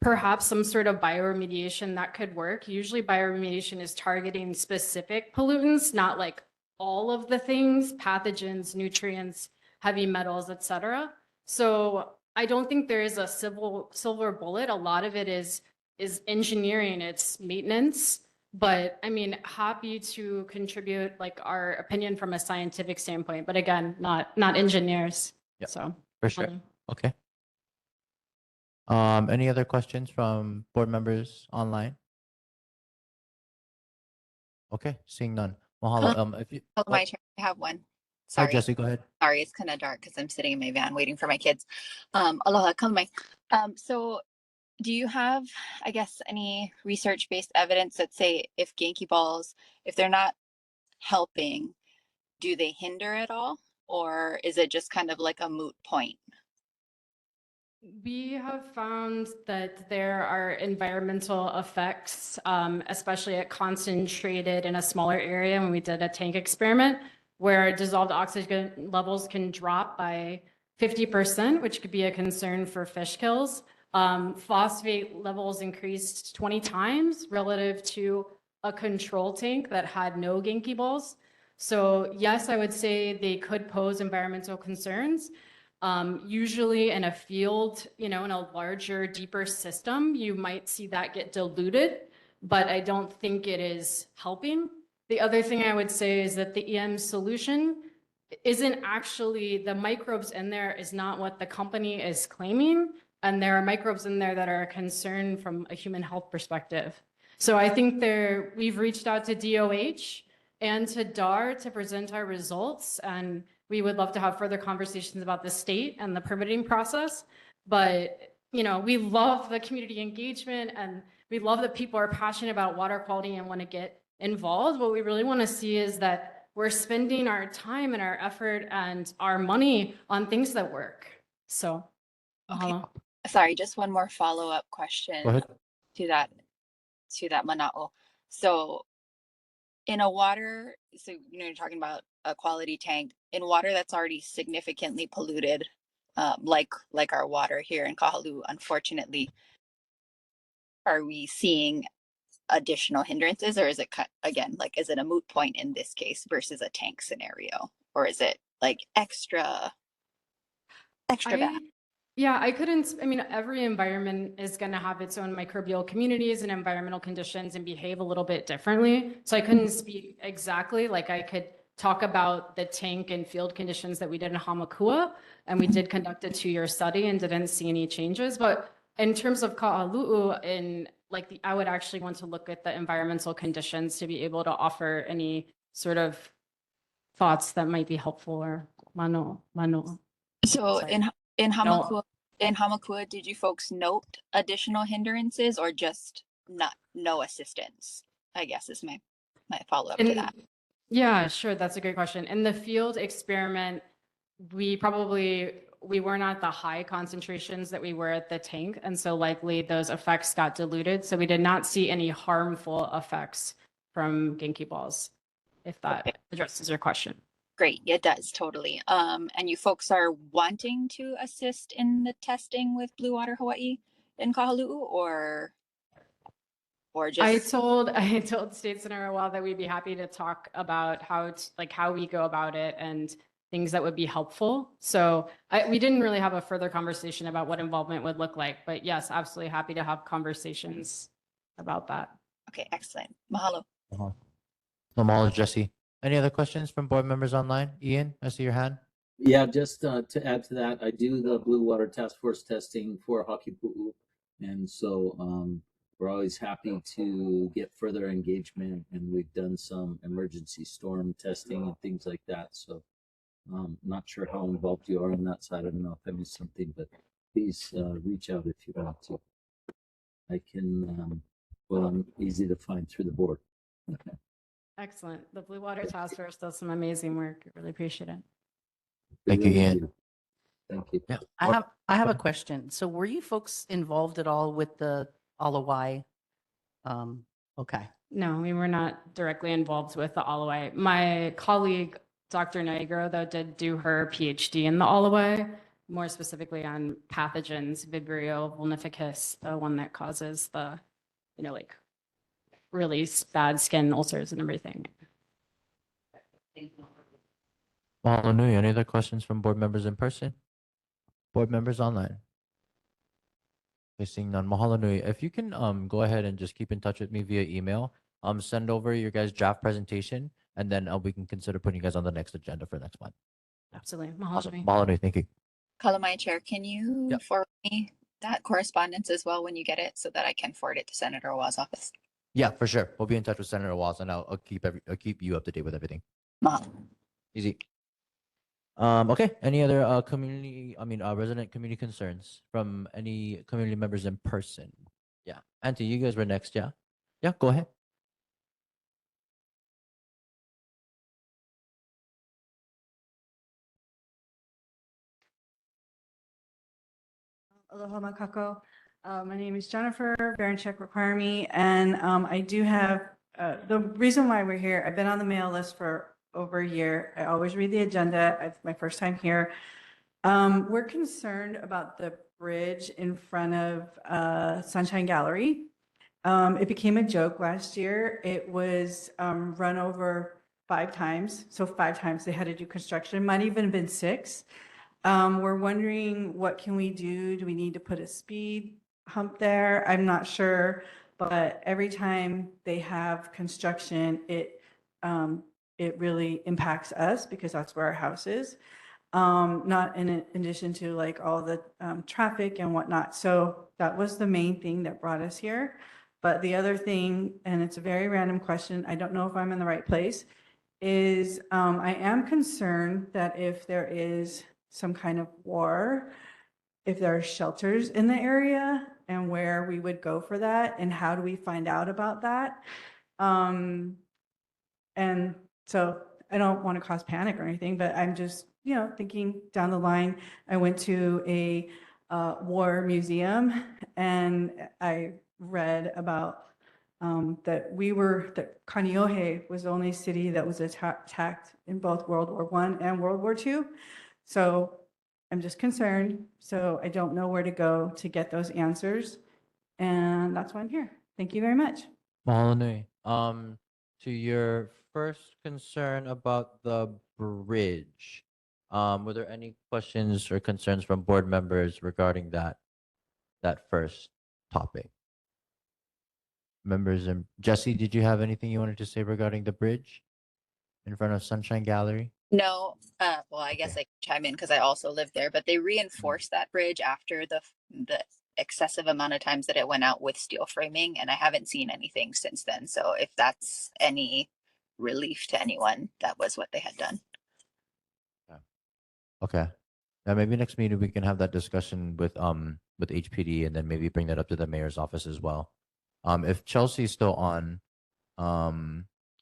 perhaps some sort of bioremediation that could work? Usually bioremediation is targeting specific pollutants, not like all of the things, pathogens, nutrients, heavy metals, etc. So I don't think there is a silver bullet. A lot of it is engineering, it's maintenance. But I mean, happy to contribute like our opinion from a scientific standpoint, but again, not engineers. Yeah, so for sure. Okay. Any other questions from board members online? Okay, seeing none. Mahalo. If you My turn. I have one. Hi, Sorry. Jesse, go ahead. Sorry, it's kind of dark because I'm sitting in my van waiting for my kids. Aloha, kamai. So do you have, I guess, any research-based evidence that say if Genki balls, if they're not helping, do they hinder at all? Or is it just kind of like a moot point? We have found that there are environmental effects, especially at concentrated in a smaller area when we did a tank experiment where dissolved oxygen levels can drop by 50%, which could be a concern for fish kills. Phosphate levels increased 20 times relative to a control tank that had no Genki balls. So yes, I would say they could pose environmental concerns. Usually in a field, in a larger, deeper system, you might see that get diluted, but I don't think it is helping. The other thing I would say is that the EM solution isn't actually, the microbes in there is not what the company is claiming. And there are microbes in there that are a concern from a human health perspective. So I think we've reached out to DOH and to DAR to present our results, and we would love to have further conversations about the state and the permitting process. But, we love the community engagement and we love that people are passionate about water quality and want to get involved. What we really want to see is that we're spending our time and our effort and our money on things that work. So, mahalo. Sorry, just one more follow-up question Go ahead. to that Mana'o. So in a water, so you're talking about a quality tank in water that's already significantly polluted, like our water here in Kahalu'u, unfortunately, are we seeing additional hindrances, or is it again, like, is it a moot point in this case versus a tank scenario, or is it like extra bad? Yeah, every environment is going to have its own microbial communities and environmental conditions and behave a little bit differently. So I couldn't speak exactly, like I could talk about the tank and field conditions that we did in Hamakua, and we did conduct a 2-year study and didn't see any changes. But in terms of Kahalu'u, I would actually want to look at the environmental conditions to be able to offer any sort of thoughts that might be helpful or mano. So Sorry. in No. Hamakua, did you folks note additional hindrances or just no assistance? I guess is my follow-up to that. Yeah, sure. That's a great question. In the field experiment, we weren't at the high concentrations that we were at the tank. And so likely those effects got diluted. So we did not see any harmful effects from Genki balls, if that addresses your question. Great, it does totally. And you folks are wanting to assist in the testing with Blue Water Hawaii in Kahalu'u, or just? I told State Senator Well that we'd be happy to talk about how we go about it and things that would be helpful. So we didn't really have a further conversation about what involvement would look like, but yes, absolutely happy to have conversations about that. Okay, excellent. Mahalo. Mahalo, Jesse. Any other questions from board members online? Ian, I see your hand. Yeah, just to add to that, I do the Blue Water Task Force testing for Hakipu'u, and so we're always happy to get further engagement, and we've done some emergency storm testing and things like that. So not sure how involved you are on that side. I don't know if I missed something, but please reach out if you want to. I can, I'm easy to find through the board. Okay. Excellent. The Blue Water Task Force does some amazing work. I really appreciate it. Thank you, Ian. Thank you. Yeah. I have a question. So were you folks involved at all with the Alawai? Okay. No, we were not directly involved with the Alawai. My colleague, Dr. Negro, though, did do her PhD in the Alawai, more specifically on pathogens, Vibrio vulnificus, the one that causes the, really bad skin ulcers and everything. Mahalo nui. Any other questions from board members in person? Board members online? Okay, seeing none. Mahalo nui. If you can go ahead and just keep in touch with me via email, send over your guys' draft presentation, and then we can consider putting you guys on the next agenda for next month. Absolutely. Awesome. Mahalo nui. Thank you. Kalamai Chair, can you forward me that correspondence as well when you get it so that I can forward it to Senator Owa's office? Yeah, for sure. We'll be in touch with Senator Walls, and I'll keep you up to date with everything. Mahalo. Easy. Okay, any other resident community concerns from any community members in person? Yeah, Auntie, you guys were next, yeah? Yeah, go ahead. Aloha makako. My name is Jennifer. Baranchek require me, and I do have the reason why we're here. I've been on the mail list for over a year. I always read the agenda. It's my first time here. We're concerned about the bridge in front of Sunshine Gallery. It became a joke last year. It was run over 5 times. So 5 times they had to do construction. Might even have been 6. We're wondering, what can we do? Do we need to put a speed hump there? I'm not sure, but every time they have construction, it really impacts us because that's where our house is. Not in addition to like all the traffic and whatnot. So that was the main thing that brought us here. But the other thing, and it's a very random question, I don't know if I'm in the right place, is I am concerned that if there is some kind of war, if there are shelters in the area and where we would go for that and how do we find out about that. And so I don't want to cause panic or anything, but I'm just, thinking down the line. I went to a war museum and I read about that Kaneohe was the only city that was attacked in both World War I and World War II. So I'm just concerned. So I don't know where to go to get those answers. And that's why I'm here. Thank you very much. Mahalo nui. To your first concern about the bridge, were there any questions or concerns from board members regarding that first topic? Members and Jesse, did you have anything you wanted to say regarding the bridge in front of Sunshine Gallery? No, well, I guess I can chime in because I also lived there, but they reinforced that bridge after the excessive amount of times that it went out with steel framing, and I haven't seen anything since then. So if that's any relief to anyone, that was what they had done. Okay. Now maybe next meeting we can have that discussion with HPD and then maybe bring that up to the mayor's office as well. If Chelsea's still on,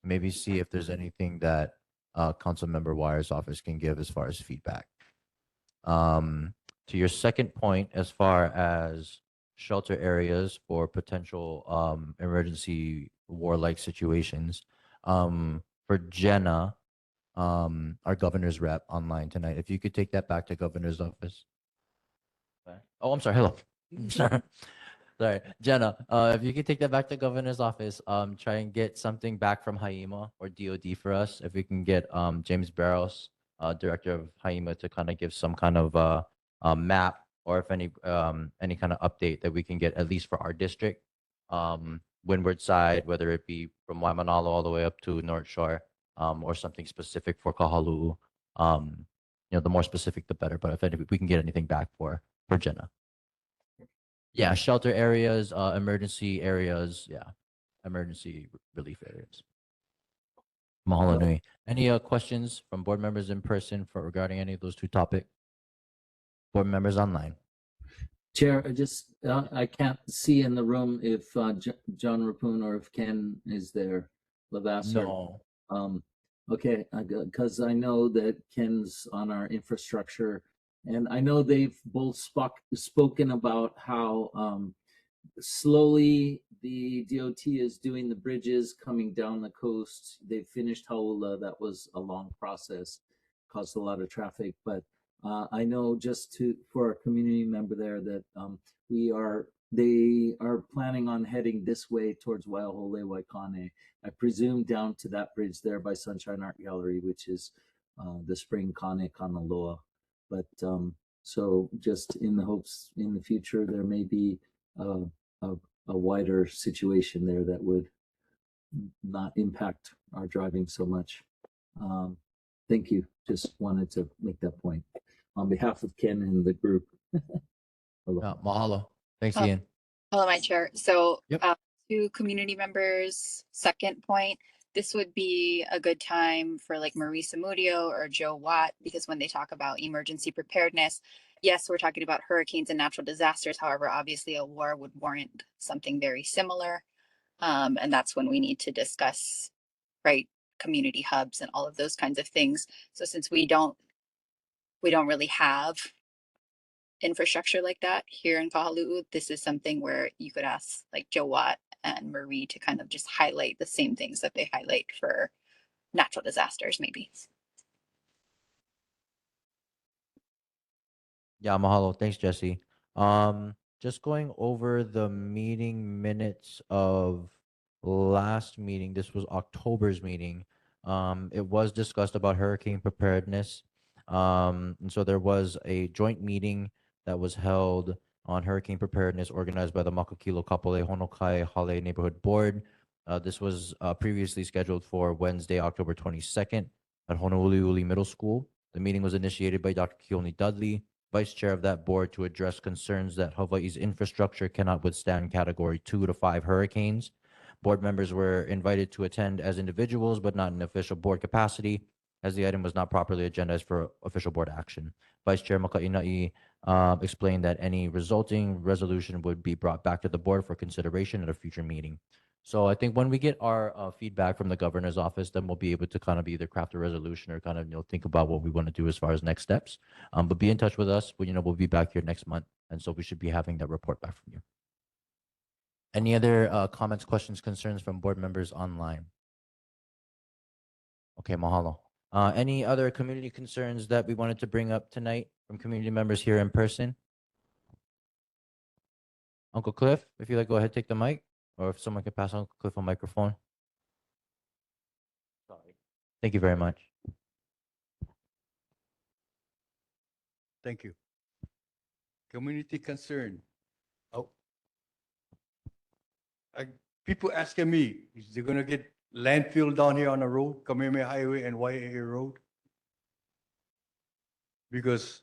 maybe see if there's anything that Councilmember Wire's office can give as far as feedback. To your second point, as far as shelter areas for potential emergency war-like situations, for Jenna, our governor's rep online tonight, if you could take that back to governor's office. Oh, I'm sorry. Hello. Sorry. Sorry, Jenna, if you could take that back to governor's office, try and get something back from HAIMA or DOD for us. If we can get James Barros, director of HAIMA, to kind of give some kind of map, or if any kind of update that we can get at least for our district, windward side, whether it be from Waimanalo all the way up to North Shore, or something specific for Kahalu'u. The more specific, the better. But if we can get anything back for Jenna. Yeah, shelter areas, emergency areas, emergency relief areas. Mahalo nui. Any questions from board members in person regarding any of those 2 topics? Board members online. Chair, I can't see in the room if John Rapun or if Ken is there. Lavasser. No. Okay, because I know that Ken's on our infrastructure, and I know they've both spoken about how slowly the DOT is doing the bridges coming down the coast. They finished Haula. That was a long process, caused a lot of traffic. But I know for a community member there that they are planning on heading this way towards Waiahole, Waikane. I presume down to that bridge there by Sunshine Art Gallery, which is the Spring Kane Kanaloa. But so just in the hopes in the future there may be a wider situation there that would not impact our driving so much. Thank you. Just wanted to make that point on behalf of Ken and the group. Mahalo. Thanks, Ian. Hello, my chair. So to community members' second point, this would be a good time for like Marisa Mudio or Joe Watt, because when they talk about emergency preparedness, yes, we're talking about hurricanes and natural disasters. However, obviously a war would warrant something very similar. And that's when we need to discuss, right, community hubs and all of those kinds of things. So since we don't really have infrastructure like that here in Kahalu'u, this is something where you could ask like Joe Watt and Marie to kind of just highlight the same things that they highlight for natural disasters, maybe. Yeah, mahalo. Thanks, Jesse. Just going over the meeting minutes of last meeting. This was October's meeting. It was discussed about hurricane preparedness. And so there was a joint meeting that was held on hurricane preparedness organized by the Makakilo Kapolei Honokai Hale Neighborhood Board. This was previously scheduled for Wednesday, October 22nd at Honolulu Middle School. The meeting was initiated by Dr. Keone Dudley, vice chair of that board, to address concerns that Hawaii's infrastructure cannot withstand category 2 to 5 hurricanes. Board members were invited to attend as individuals, but not in official board capacity, as the item was not properly agendized for official board action. Vice Chair Makaina'i explained that any resulting resolution would be brought back to the board for consideration at a future meeting. So I think when we get our feedback from the governor's office, then we'll be able to kind of either craft a resolution or kind of think about what we want to do as far as next steps. But be in touch with us. We'll be back here next month, and so we should be having that report back from you. Any other comments, questions, concerns from board members online? Okay, mahalo. Any other community concerns that we wanted to bring up tonight from community members here in person? Uncle Cliff, if you'd like, go ahead, take the mic, or if someone could pass Uncle Cliff a microphone. Sorry. Thank you very much. Thank you. Community concern. Oh. People asking me, is they gonna get landfill down here on the road, Kamehameha Highway and YAA Road? Because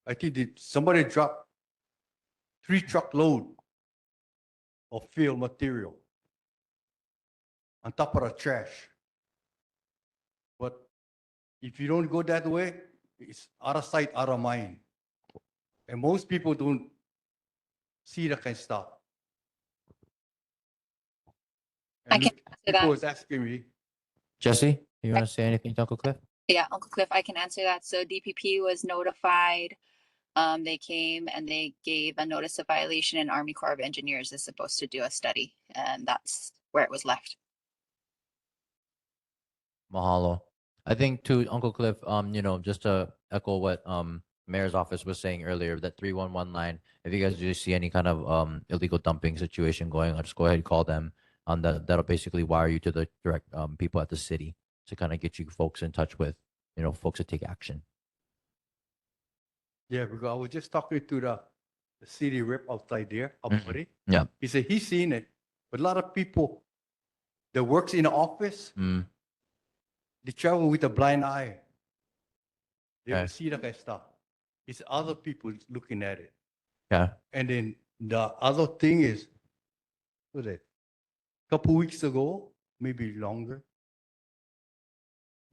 I think somebody dropped 3 truckload of fill material on top of the trash. But if you don't go that way, it's out of sight, out of mind. And most people don't see that kind of stuff. And I can answer people that. is asking me. Jesse, you want to say anything to Uncle Cliff? Yeah, Uncle Cliff, I can answer that. So DPP was notified. They came and they gave a notice of violation, and Army Corps of Engineers is supposed to do a study, and that's where it was left. Mahalo. I think to Uncle Cliff, just to echo what Mayor's office was saying earlier, that 311 line, if you guys do see any kind of illegal dumping situation going on, just go ahead and call them. That'll basically wire you to the direct people at the city to kind of get you folks in touch with, folks that take action. Yeah, because I was just talking to the city rep outside there, buddy. Yeah. He said he's seen it, but a lot of people that works in the office, they travel with a blind eye. They don't see that kind of stuff. It's other people looking at it. Yeah. And then the other thing is, what is it? A couple weeks ago, maybe longer,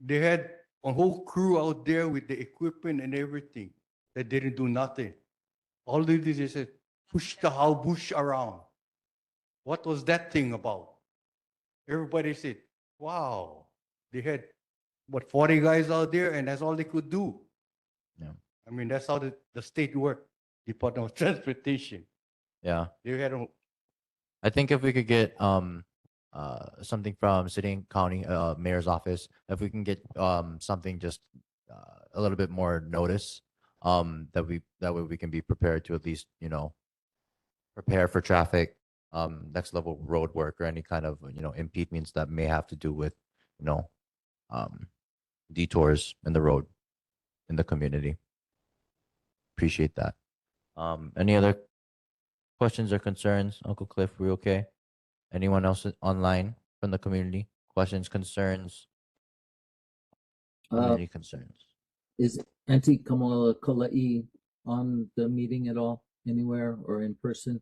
they had a whole crew out there with the equipment and everything that didn't do nothing. All they did is push the whole bush around. What was that thing about? Everybody said, wow, they had, 40 guys out there, and that's all they could do. Yeah. I mean, that's how the state worked, Department of Transportation. Yeah. They had I think if we could get something from city and county mayor's office, if we can get something just a little bit more notice, that way we can be prepared to at least prepare for traffic, next level road work, or any kind of impediments that may have to do with detours in the road in the community. Appreciate that. Any other questions or concerns, Uncle Cliff? We okay? Anyone else online from the community? Questions, concerns? Community concerns. Is Auntie Kamala Kala'i on the meeting at all, anywhere or in person?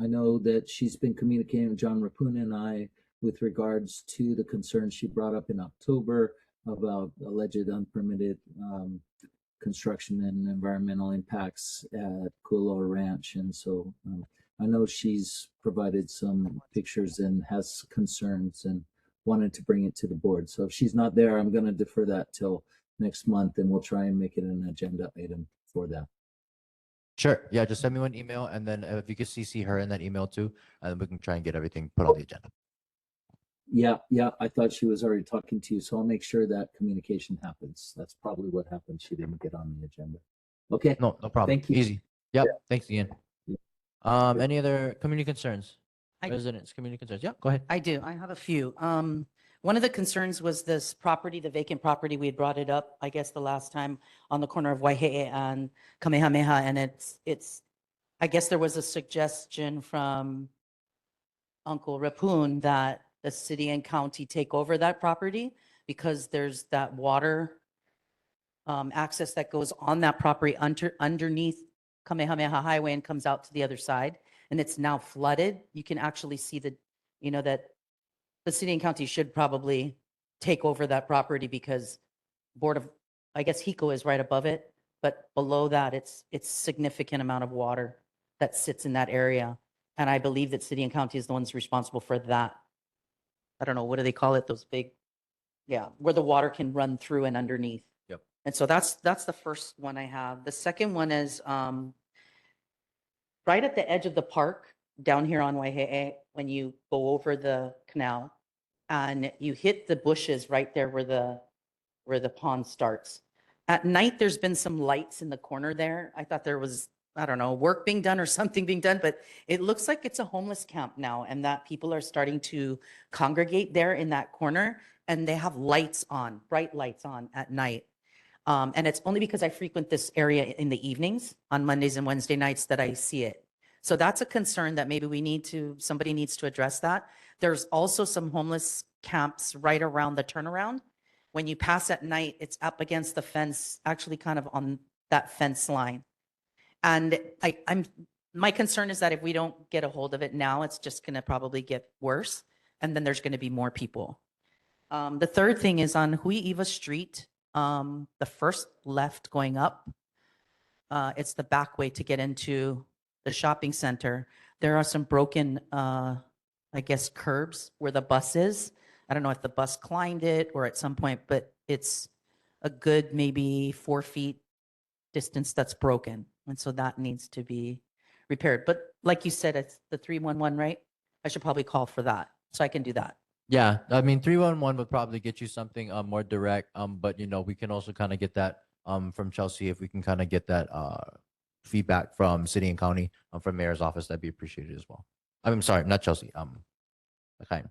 I know that she's been communicating with John Rapuna and I with regards to the concerns she brought up in October about alleged unpermitted construction and environmental impacts at Kahalu'u Ranch. And so I know she's provided some pictures and has concerns and wanted to bring it to the board. So if she's not there, I'm going to defer that till next month, and we'll try and make it an agenda item for that. Sure. Yeah, just send me one email, and then if you could CC her in that email too, and then we can try and get everything put on the agenda. Yeah, I thought she was already talking to you, so I'll make sure that communication happens. That's probably what happened. She didn't get on the agenda. Okay. No problem. Thank you. Easy. Yep. Yeah. Thanks, Ian. Yeah. Any other community concerns? I- Residents, community concerns. Yeah, go ahead. I do. I have a few. One of the concerns was this property, the vacant property. We had brought it up, I guess, the last time on the corner of Waihe'e and Kamehameha. And I guess there was a suggestion from Uncle Rapun that the city and county take over that property because there's that water access that goes on that property underneath Kamehameha Highway and comes out to the other side. And it's now flooded. You can actually see that the city and county should probably take over that property because I guess HECO is right above it, but below that, it's significant amount of water that sits in that area. And I believe that city and county is the ones responsible for that. I don't know, what do they call it? Those big, where the water can run through and underneath. Yep. And so that's the first one I have. The second one is right at the edge of the park down here on Waihe'e, when you go over the canal and you hit the bushes right there where the pond starts. At night, there's been some lights in the corner there. I thought there was, I don't know, work being done or something being done, but it looks like it's a homeless camp now and that people are starting to congregate there in that corner and they have lights on, bright lights on at night. And it's only because I frequent this area in the evenings on Mondays and Wednesday nights that I see it. So that's a concern that maybe somebody needs to address that. There's also some homeless camps right around the turnaround. When you pass at night, it's up against the fence, actually kind of on that fence line. And my concern is that if we don't get a hold of it now, it's just going to probably get worse. And then there's going to be more people. The third thing is on Hui'iwa Street, the first left going up. It's the back way to get into the shopping center. There are some broken, I guess, curbs where the bus is. I don't know if the bus climbed it or at some point, but it's a good maybe 4 feet distance that's broken. And so that needs to be repaired. But like you said, it's the 311, right? I should probably call for that. So I can do that. Yeah, I mean 311 would probably get you something more direct. But we can also kind of get that from Chelsea if we can kind of get that feedback from city and county from mayor's office. That'd be appreciated as well. I'm sorry, not Chelsea. Okay.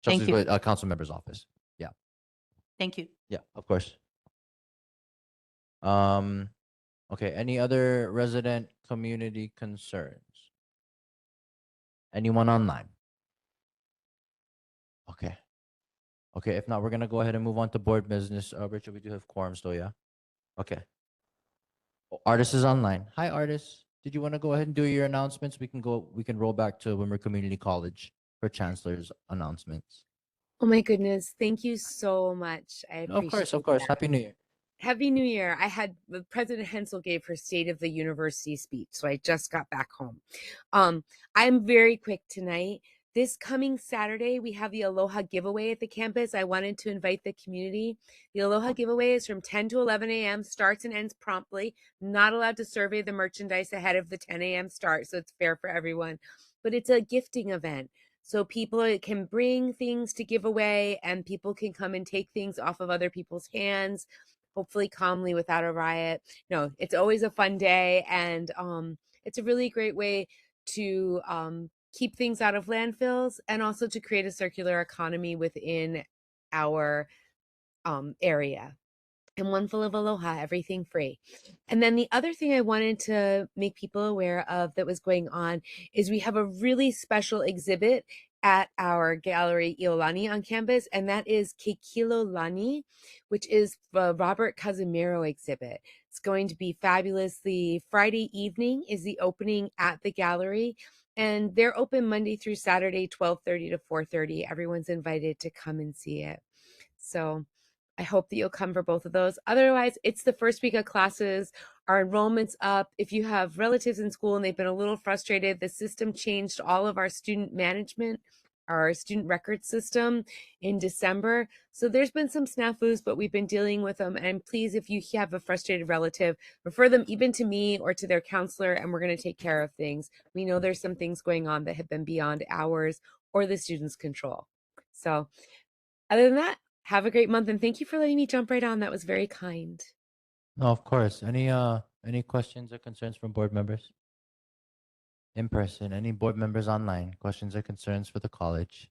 Chelsea's you. with council member's office. Yeah. Thank you. Yeah, of course. Okay. Any other resident community concerns? Anyone online? Okay. Okay. If not, we're gonna go ahead and move on to board business. Richard, we do have quorum still, yeah? Okay. Artist is online. Hi, Artist. Did you want to go ahead and do your announcements? We can roll back to Wimmer Community College for Chancellor's announcements. Oh my goodness. Thank you so much. I appreciate Of course. that. Happy New Year. Happy New Year. President Hensel gave her State of the University speech, so I just got back home. I'm very quick tonight. This coming Saturday, we have the Aloha giveaway at the campus. I wanted to invite the community. The Aloha giveaway is from 10 to 11 a.m., starts and ends promptly. Not allowed to survey the merchandise ahead of the 10 a.m. start, so it's fair for everyone. But it's a gifting event. So people can bring things to give away and people can come and take things off of other people's hands, hopefully calmly without a riot. It's always a fun day, and it's a really great way to keep things out of landfills and also to create a circular economy within our area. And one full of aloha, everything free. And then the other thing I wanted to make people aware of that was going on is we have a really special exhibit at our gallery Iolani on campus, and that is Kekilo Lani, which is the Robert Casimiro exhibit. It's going to be fabulous. The Friday evening is the opening at the gallery, and they're open Monday through Saturday, 12:30 to 4:30. Everyone's invited to come and see it. So I hope that you'll come for both of those. Otherwise, it's the first week of classes. Our enrollment's up. If you have relatives in school and they've been a little frustrated, the system changed all of our student management, our student record system in December. So there's been some snafus, but we've been dealing with them. And please, if you have a frustrated relative, refer them even to me or to their counselor, and we're going to take care of things. We know there's some things going on that have been beyond ours or the students' control. So other than that, have a great month, and thank you for letting me jump right on. That was very kind. No, of course. Any questions or concerns from board members? In person, any board members online? Questions or concerns for the college?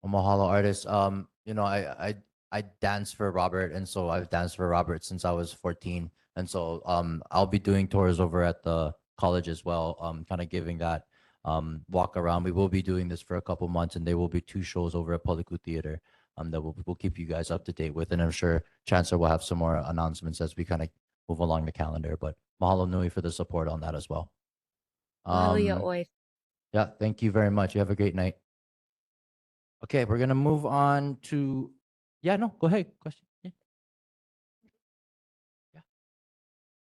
Mahalo artist. I dance for Robert, and so I've danced for Robert since I was 14, and so I'll be doing tours over at the college as well. Kind of giving that walk around. We will be doing this for a couple months, and there will be 2 shows over at Poliku Theater. That we'll keep you guys up to date with, and I'm sure Chancellor will have some more announcements as we kind of move along the calendar. But mahalo nui for the support on that as well. Hallelujah, oi. Yeah, thank you very much. You have a great night. Okay, we're gonna move on to. Yeah, no, go ahead. Question. Yeah.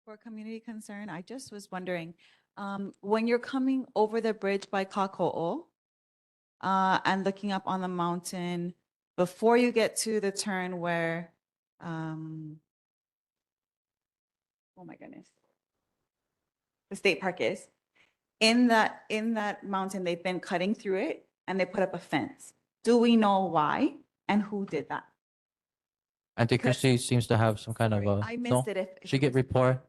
For community concern, I just was wondering, when you're coming over the bridge by Kako'o, and looking up on the mountain, before you get to the turn where, oh my goodness, the state park is, in that mountain, they've been cutting through it and they put up a fence. Do we know why and who did that? Auntie Christie seems to have some kind of a. I missed no? it if She it get was- report.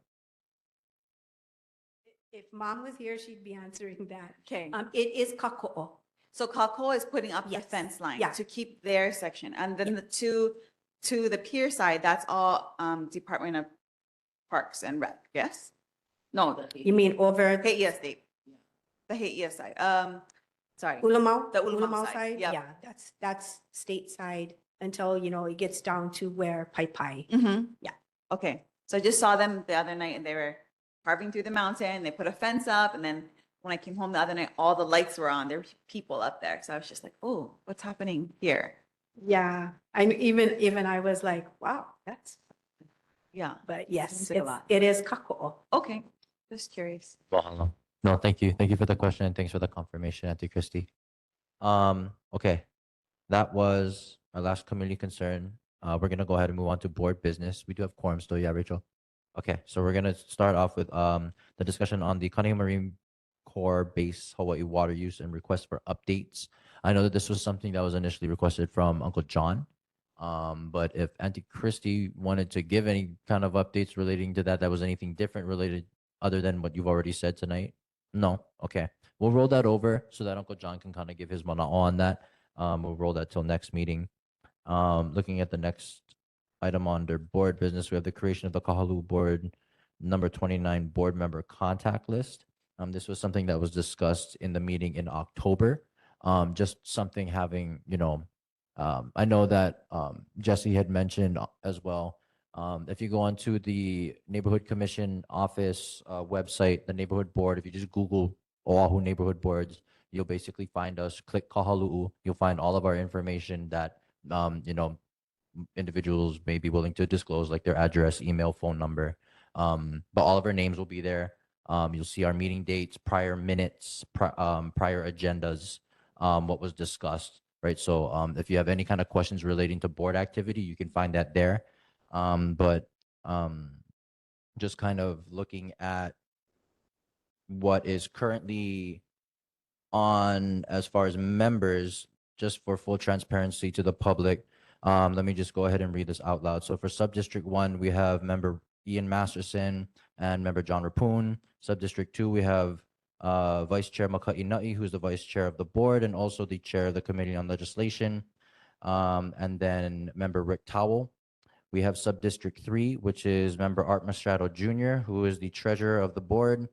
If mom was here, she'd be answering that. Okay. It is Kako'o. So Kako'o is putting up the Yes. fence line Yeah. to keep their section. And then to the pier side, that's all Department of Parks and Rec, yes? No. You mean over Haiti State. The Haiti side. Sorry. Ulamau? The Ulamau side, yep. Yeah, that's stateside until, it gets down to where Pai Pai. Mm-hmm. Yeah. Okay. So I just saw them the other night and they were carving through the mountain. They put a fence up, and then when I came home the other night, all the lights were on. There were people up there. So I was just like, oh, what's happening here? Yeah, and even I was like, wow, that's, Yeah. but yes, Seems like a lot. it is Kako'o. Okay. Just curious. Mahalo. No, thank you. Thank you for the question, and thanks for the confirmation, Auntie Christie. Okay. That was our last community concern. We're gonna go ahead and move on to board business. We do have quorum still, yeah, Rachel? Okay, so we're gonna start off with the discussion on the Cunningham Marine Corps Base Hawaii water use and request for updates. I know that this was something that was initially requested from Uncle John. But if Auntie Christie wanted to give any kind of updates relating to that was anything different related other than what you've already said tonight? No? Okay. We'll roll that over so that Uncle John can kind of give his mana'o on that. We'll roll that till next meeting. Looking at the next item under board business, we have the creation of the Kahalu'u board number 29 board member contact list. This was something that was discussed in the meeting in October. Just something having, I know that Jesse had mentioned as well. If you go onto the neighborhood commission office website, the neighborhood board, if you just Google Oahu neighborhood boards, you'll basically find us. Click Kahalu'u. You'll find all of our information that individuals may be willing to disclose, like their address, email, phone number. But all of our names will be there. You'll see our meeting dates, prior minutes, prior agendas, what was discussed, right? So if you have any kind of questions relating to board activity, you can find that there. But just kind of looking at what is currently on as far as members, just for full transparency to the public. Let me just go ahead and read this out loud. So for Subdistrict 1, we have member Ian Masterson and member John Rapoon. Subdistrict 2, we have Vice Chair Maka'i Na'i, who's the vice chair of the board and also the chair of the Committee on Legislation. And then member Rick Towell. We have Subdistrict 3, which is member Art Mastrado Jr., who is the treasurer of the board.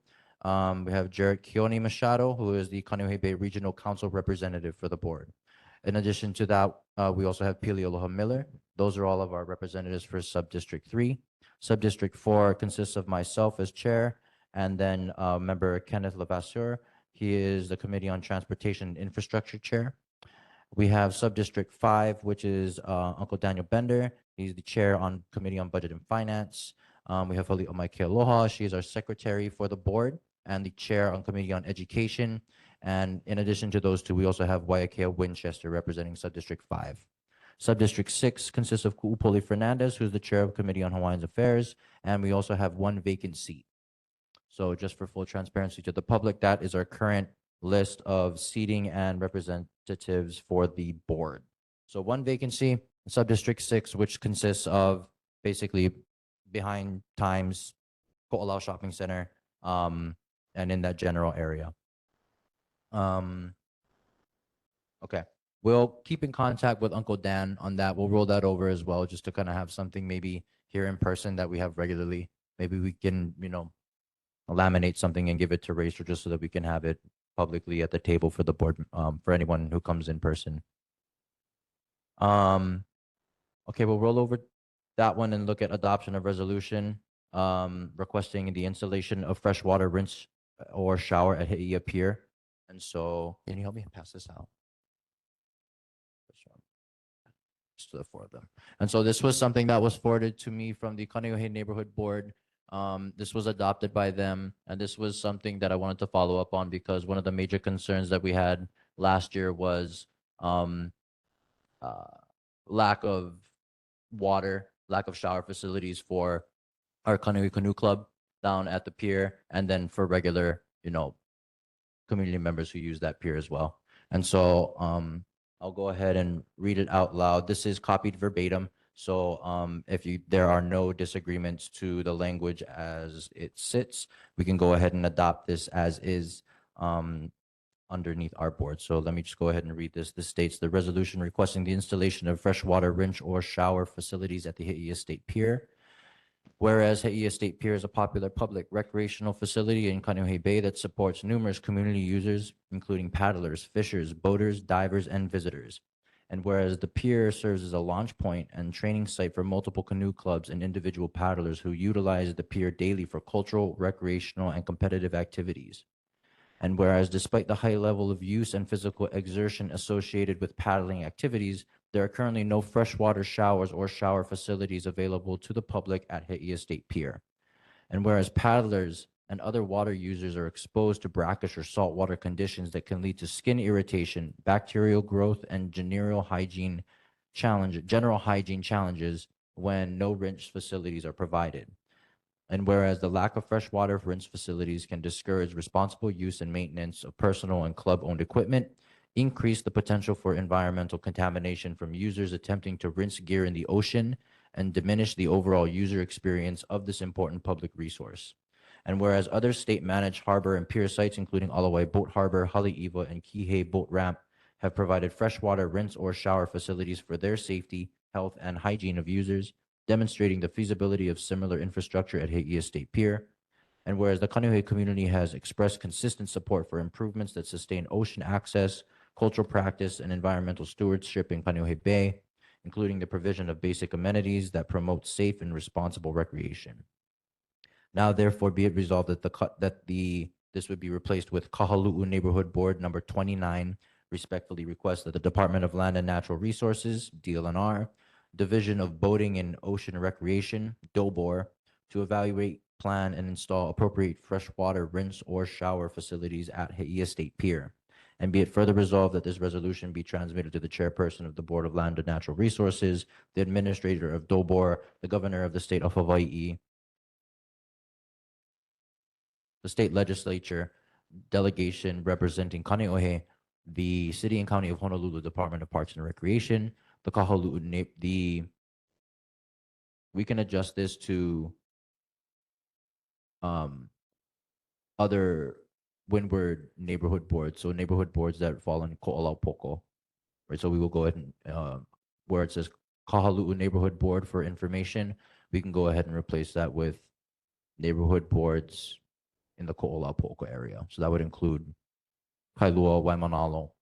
We have Jared Keone Machado, who is the Kaneohe Bay Regional Council representative for the board. In addition to that, we also have Pili Aloha Miller. Those are all of our representatives for Sub-District 3. Sub-District 4 consists of myself as chair, and then member Kenneth Levasseur. He is the Committee on Transportation and Infrastructure chair. We have Sub-District 5, which is Uncle Daniel Bender. He's the chair on Committee on Budget and Finance. We have Hali'o Aloha. She is our secretary for the board and the chair on Committee on Education. And in addition to those two, we also have Waiakea Winchester representing Sub-District 5. Sub-District 6 consists of Ku'upoli Fernandez, who's the chair of Committee on Hawaiian Affairs, and we also have one vacant seat. So just for full transparency to the public, that is our current list of seating and representatives for the board. So one vacancy, Sub-District 6, which consists of basically behind Times, Ko'olau Shopping Center, and in that general area. Okay, we'll keep in contact with Uncle Dan on that. We'll roll that over as well, just to kind of have something maybe here in person that we have regularly. Maybe we can, laminate something and give it to Racer just so that we can have it publicly at the table for the board, for anyone who comes in person. Okay, we'll roll over that one and look at adoption of resolution requesting the installation of freshwater rinse or shower at He'ia Pier. And so, can you help me pass this out? Just to the four of them. And so this was something that was forwarded to me from the Kaneohe Neighborhood Board. This was adopted by them, and this was something that I wanted to follow up on because one of the major concerns that we had last year was lack of water, lack of shower facilities for our Kaneohe Canoe Club down at the pier, and then for regular, community members who use that pier as well. And so I'll go ahead and read it out loud. This is copied verbatim. So if there are no disagreements to the language as it sits, we can go ahead and adopt this as is underneath our board. So let me just go ahead and read this. This states the resolution requesting the installation of freshwater rinse or shower facilities at the He'ia State Pier. Whereas He'ia State Pier is a popular public recreational facility in Kaneohe Bay that supports numerous community users, including paddlers, fishers, boaters, divers, and visitors. And whereas the pier serves as a launch point and training site for multiple canoe clubs and individual paddlers who utilize the pier daily for cultural, recreational, and competitive activities. And whereas despite the high level of use and physical exertion associated with paddling activities, there are currently no freshwater showers or shower facilities available to the public at He'ia State Pier. And whereas paddlers and other water users are exposed to brackish or saltwater conditions that can lead to skin irritation, bacterial growth, and general hygiene challenges when no rinse facilities are provided. And whereas the lack of freshwater rinse facilities can discourage responsible use and maintenance of personal and club-owned equipment, increase the potential for environmental contamination from users attempting to rinse gear in the ocean, and diminish the overall user experience of this important public resource. And whereas other state-managed harbor and pier sites, including Alawai Boat Harbor, Haleiwa, and Kihei Boat Ramp, have provided freshwater rinse or shower facilities for their safety, health, and hygiene of users, demonstrating the feasibility of similar infrastructure at He'ia State Pier. And whereas the Kaneohe community has expressed consistent support for improvements that sustain ocean access, cultural practice, and environmental stewardship in Kaneohe Bay, including the provision of basic amenities that promote safe and responsible recreation. Now, therefore, be it resolved that this would be replaced with Kahalu'u Neighborhood Board number 29. Respectfully request that the Department of Land and Natural Resources, DLNR, Division of Boating and Ocean Recreation, DOBOR, to evaluate, plan, and install appropriate freshwater rinse or shower facilities at He'ia State Pier. And be it further resolved that this resolution be transmitted to the chairperson of the Board of Land and Natural Resources, the administrator of DOBOR, the governor of the state of Hawaii, the state legislature, delegation representing Kaneohe, the city and county of Honolulu Department of Parks and Recreation, the Kahalu'u, we can adjust this to other windward neighborhood boards, so neighborhood boards that fall in Ko'olau Poko, right? So we will go ahead and where it says Kahalu'u Neighborhood Board for information, we can go ahead and replace that with neighborhood boards in the Ko'olaupo'o area. So that would include Kailua, Waimanalo,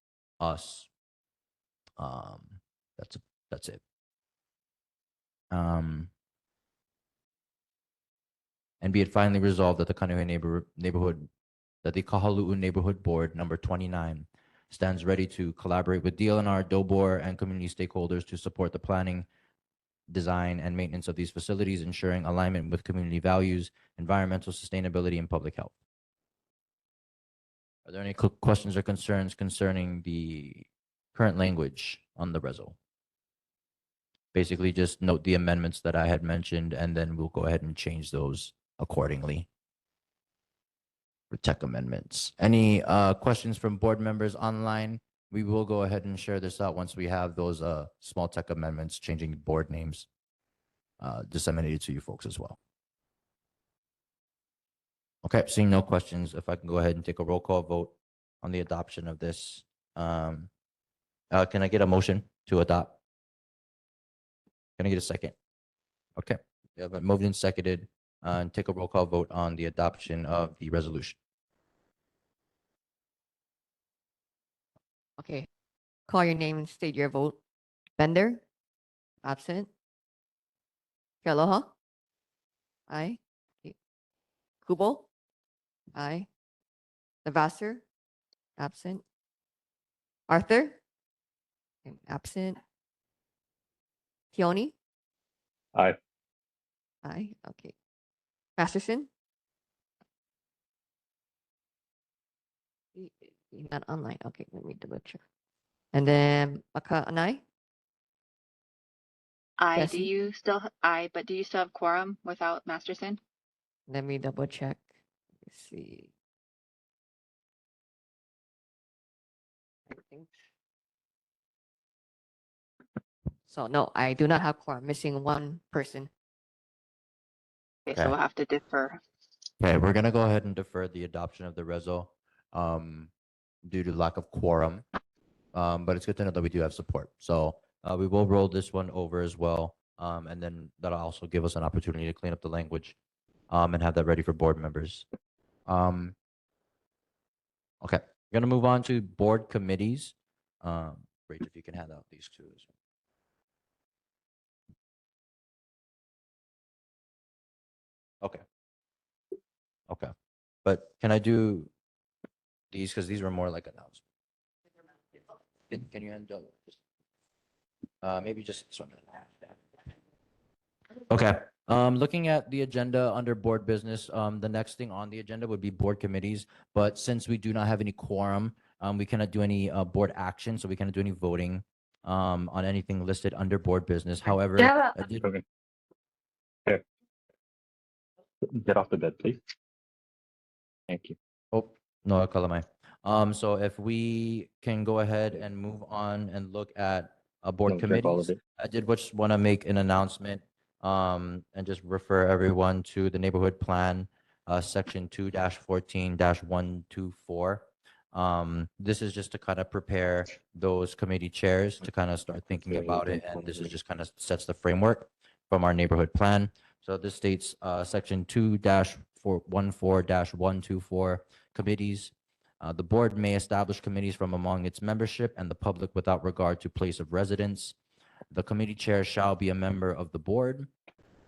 us. That's it. And be it finally resolved that the Kaneohe neighborhood, that the Kahalu'u Neighborhood Board number 29 stands ready to collaborate with DLNR, DOBOR, and community stakeholders to support the planning, design, and maintenance of these facilities, ensuring alignment with community values, environmental sustainability, and public health. Are there any questions or concerns concerning the current language on the reso? Basically, just note the amendments that I had mentioned, and then we'll go ahead and change those accordingly for tech amendments. Any questions from board members online? We will go ahead and share this out once we have those small tech amendments changing board names disseminated to you folks as well. Okay, seeing no questions, if I can go ahead and take a roll call vote on the adoption of this. Can I get a motion to adopt? Can I get a second? Okay, we have it moved and seconded, and take a roll call vote on the adoption of the resolution. Okay. Call your name and state your vote. Bender? Absent. Kealoha? Aye. Okay. Kubo? Aye. Navasser? Absent. Arthur? Okay, absent. Keone? Aye. Aye. Okay. Masterson? You're not online. Okay, let me double check. And then Maka-anai? Aye, Jesse? but do you still have quorum without Masterson? Let me double check. Let's see. I think. So no, I do not have quorum. Missing one person. Okay, so we'll have to defer. Okay, we're gonna go ahead and defer the adoption of the reso due to lack of quorum. But it's good to know that we do have support. So we will roll this one over as well. And then that'll also give us an opportunity to clean up the language and have that ready for board members. Okay, we're gonna move on to board committees. Rach, if you can hand out these two as well. Okay. Okay. But can I do these, because these were more like announcements? Can you hand maybe just this one? Okay. Looking at the agenda under board business, the next thing on the agenda would be board committees. But since we do not have any quorum, we cannot do any board action, so we cannot do any voting on anything listed under board business. However, Yeah. Okay. Okay. Get off the bed, please. Thank you. Oh, no, Kalamai. So if we can go ahead and move on and look at board No, drink all of committees, it. I did just want to make an announcement and just refer everyone to the neighborhood plan, section 2-14-124. This is just to kind of prepare those committee chairs to kind of start thinking about it, and this is just kind of sets the framework from our neighborhood plan. So this states section 2-14-124 committees. The board may establish committees from among its membership and the public without regard to place of residence. The committee chair shall be a member of the board.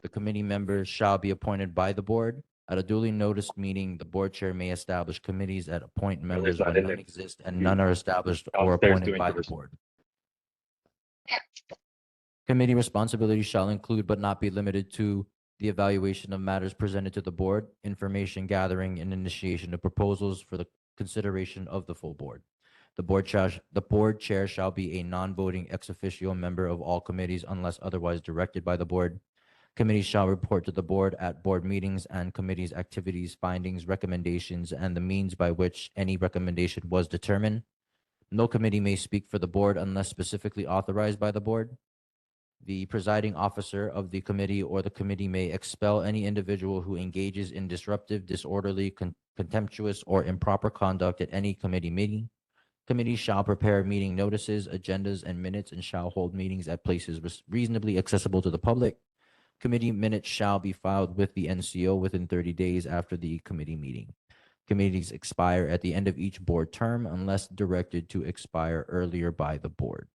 The committee members shall be appointed by the board. At a duly noticed meeting, the board chair may establish committees that appoint members not when in none there. exist and none are established or Downstairs appointed doing by the yours. board. Committee responsibilities shall include but not be limited to the evaluation of matters presented to the board, information gathering, and initiation of proposals for the consideration of the full board. The board chair shall be a non-voting ex officio member of all committees unless otherwise directed by the board. Committees shall report to the board at board meetings and committees' activities, findings, recommendations, and the means by which any recommendation was determined. No committee may speak for the board unless specifically authorized by the board. The presiding officer of the committee or the committee may expel any individual who engages in disruptive, disorderly, contemptuous, or improper conduct at any committee meeting. Committees shall prepare meeting notices, agendas, and minutes, and shall hold meetings at places reasonably accessible to the public. Committee minutes shall be filed with the NCO within 30 days after the committee meeting. committees expire at the end of each board term unless directed to expire earlier by the board.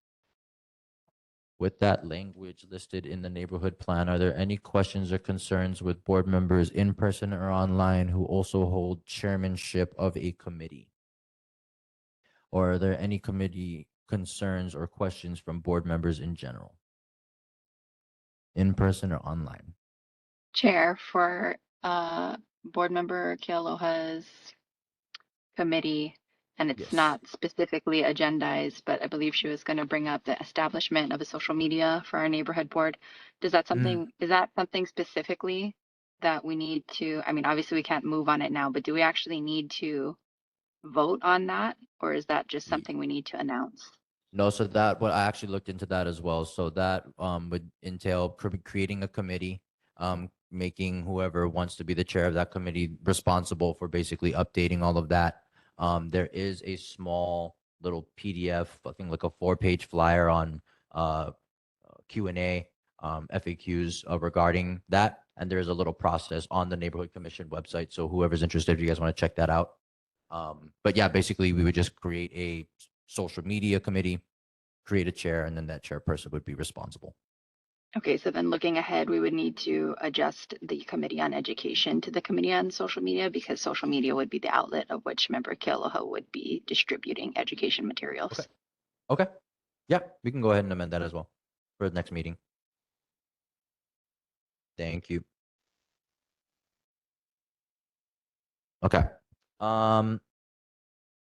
With that language listed in the neighborhood plan, are there any questions or concerns with board members in person or online who also hold chairmanship of a committee? Or are there any committee concerns or questions from board members in general? In person or online? Chair, for board member Kealoha's committee, and it's Yes. not specifically agendized, but I believe she was going to bring up the establishment of a social media for our neighborhood board. Is that something specifically that we need to, I mean, obviously we can't move on it now, but do we actually need to vote on that? Or is that just something we need to announce? No, so that what I actually looked into that as well. So that would entail creating a committee, making whoever wants to be the chair of that committee responsible for basically updating all of that. There is a small little PDF, I think like a 4-page flyer on Q&A, FAQs regarding that, and there's a little process on the neighborhood commission website. So whoever's interested, if you guys want to check that out. But yeah, basically we would just create a social media committee, create a chair, and then that chairperson would be responsible. Okay, so then looking ahead, we would need to adjust the Committee on Education to the Committee on Social Media, because social media would be the outlet of which member Kealoha would be distributing education materials. Okay. Yeah, we can go ahead and amend that as well for the next meeting. Thank you. Okay.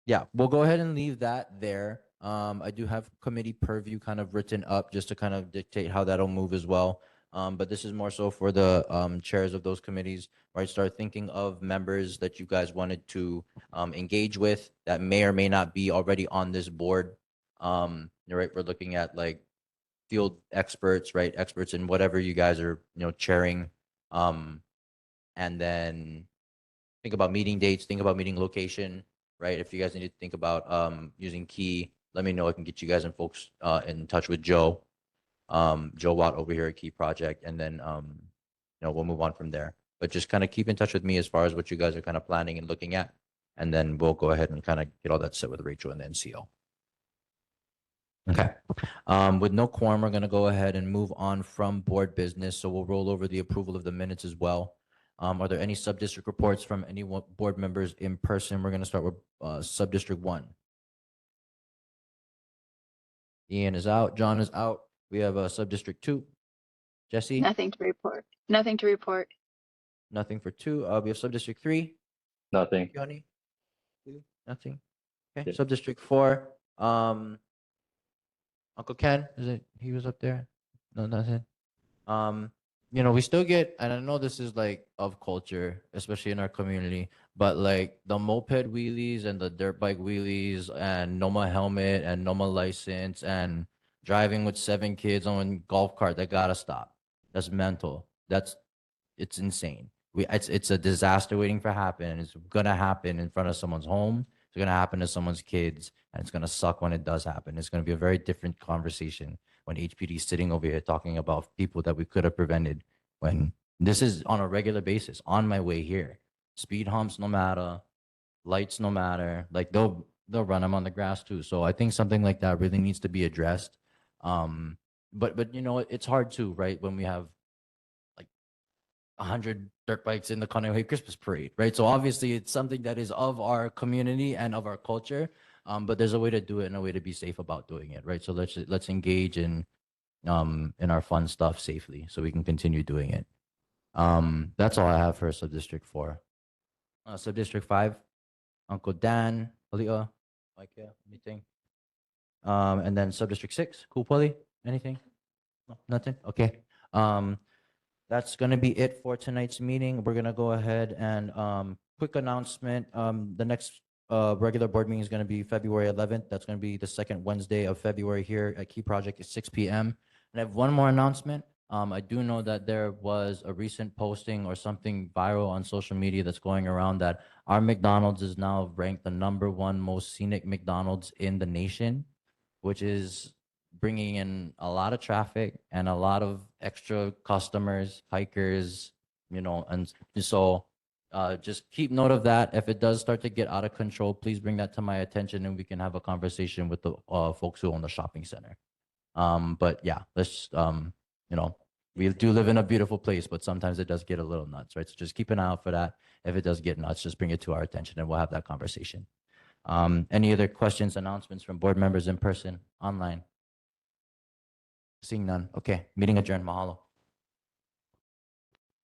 Yeah, we'll go ahead and leave that there. I do have committee purview kind of written up just to kind of dictate how that'll move as well. But this is more so for the chairs of those committees, right? Start thinking of members that you guys wanted to engage with that may or may not be already on this board. Right, we're looking at like field experts, right? Experts in whatever you guys are, chairing. And then think about meeting dates, think about meeting location, right? If you guys need to think about using Key, let me know. I can get you guys and folks in touch with Joe Watt over here at Key Project, and then we'll move on from there. But just kind of keep in touch with me as far as what you guys are kind of planning and looking at, and then we'll go ahead and kind of get all that set with Rachel and the NCO. Okay. With no quorum, we're going to go ahead and move on from board business. So we'll roll over the approval of the minutes as well. Are there any sub-district reports from any board members in person? We're going to start with sub-district 1. Ian is out. John is out. We have sub-district 2. Jesse? Nothing to report. Nothing to report. Nothing for 2. We have sub-district 3. Nothing. Yanni? Nothing. Okay. Yeah. Sub-district 4. Uncle Ken, he was up there? No, nothing. We still get, and I know this is like of culture, especially in our community, but like the moped wheelies and the dirt bike wheelies and NOMA helmet and NOMA license and driving with 7 kids on a golf cart, that gotta stop. That's mental. It's insane. It's a disaster waiting for happen, and it's gonna happen in front of someone's home. It's gonna happen to someone's kids, and it's gonna suck when it does happen. It's gonna be a very different conversation when HPD is sitting over here talking about people that we could have prevented, when this is on a regular basis on my way here. Speed humps no matter, lights no matter, like they'll run them on the grass too. So I think something like that really needs to be addressed. But it's hard too, right? When we have like 100 dirt bikes in the Kahalu'u Christmas parade, right? So obviously it's something that is of our community and of our culture. But there's a way to do it and a way to be safe about doing it, right? So let's engage in our fun stuff safely so we can continue doing it. That's all I have for sub-district 4. Sub-district 5, Uncle Dan, Alia, Micah, anything? And then sub-district 6, Cool Pully, anything? No, nothing? Okay. That's gonna be it for tonight's meeting. We're gonna go ahead and quick announcement. The next regular board meeting is going to be February 11th. That's going to be the second Wednesday of February here at Key Project at 6 p.m. And I have one more announcement. I do know that there was a recent posting or something viral on social media that's going around that our McDonald's is now ranked the #1 most scenic McDonald's in the nation, which is bringing in a lot of traffic and a lot of extra customers, hikers, and so just keep note of that. If it does start to get out of control, please bring that to my attention and we can have a conversation with the folks who own the shopping center. But yeah, let's, you know, we do live in a beautiful place, but sometimes it does get a little nuts, right? So just keep an eye out for that. If it does get nuts, just bring it to our attention and we'll have that conversation. Any other questions, announcements from board members in person, online? Seeing none. Okay, meeting adjourned. Mahalo.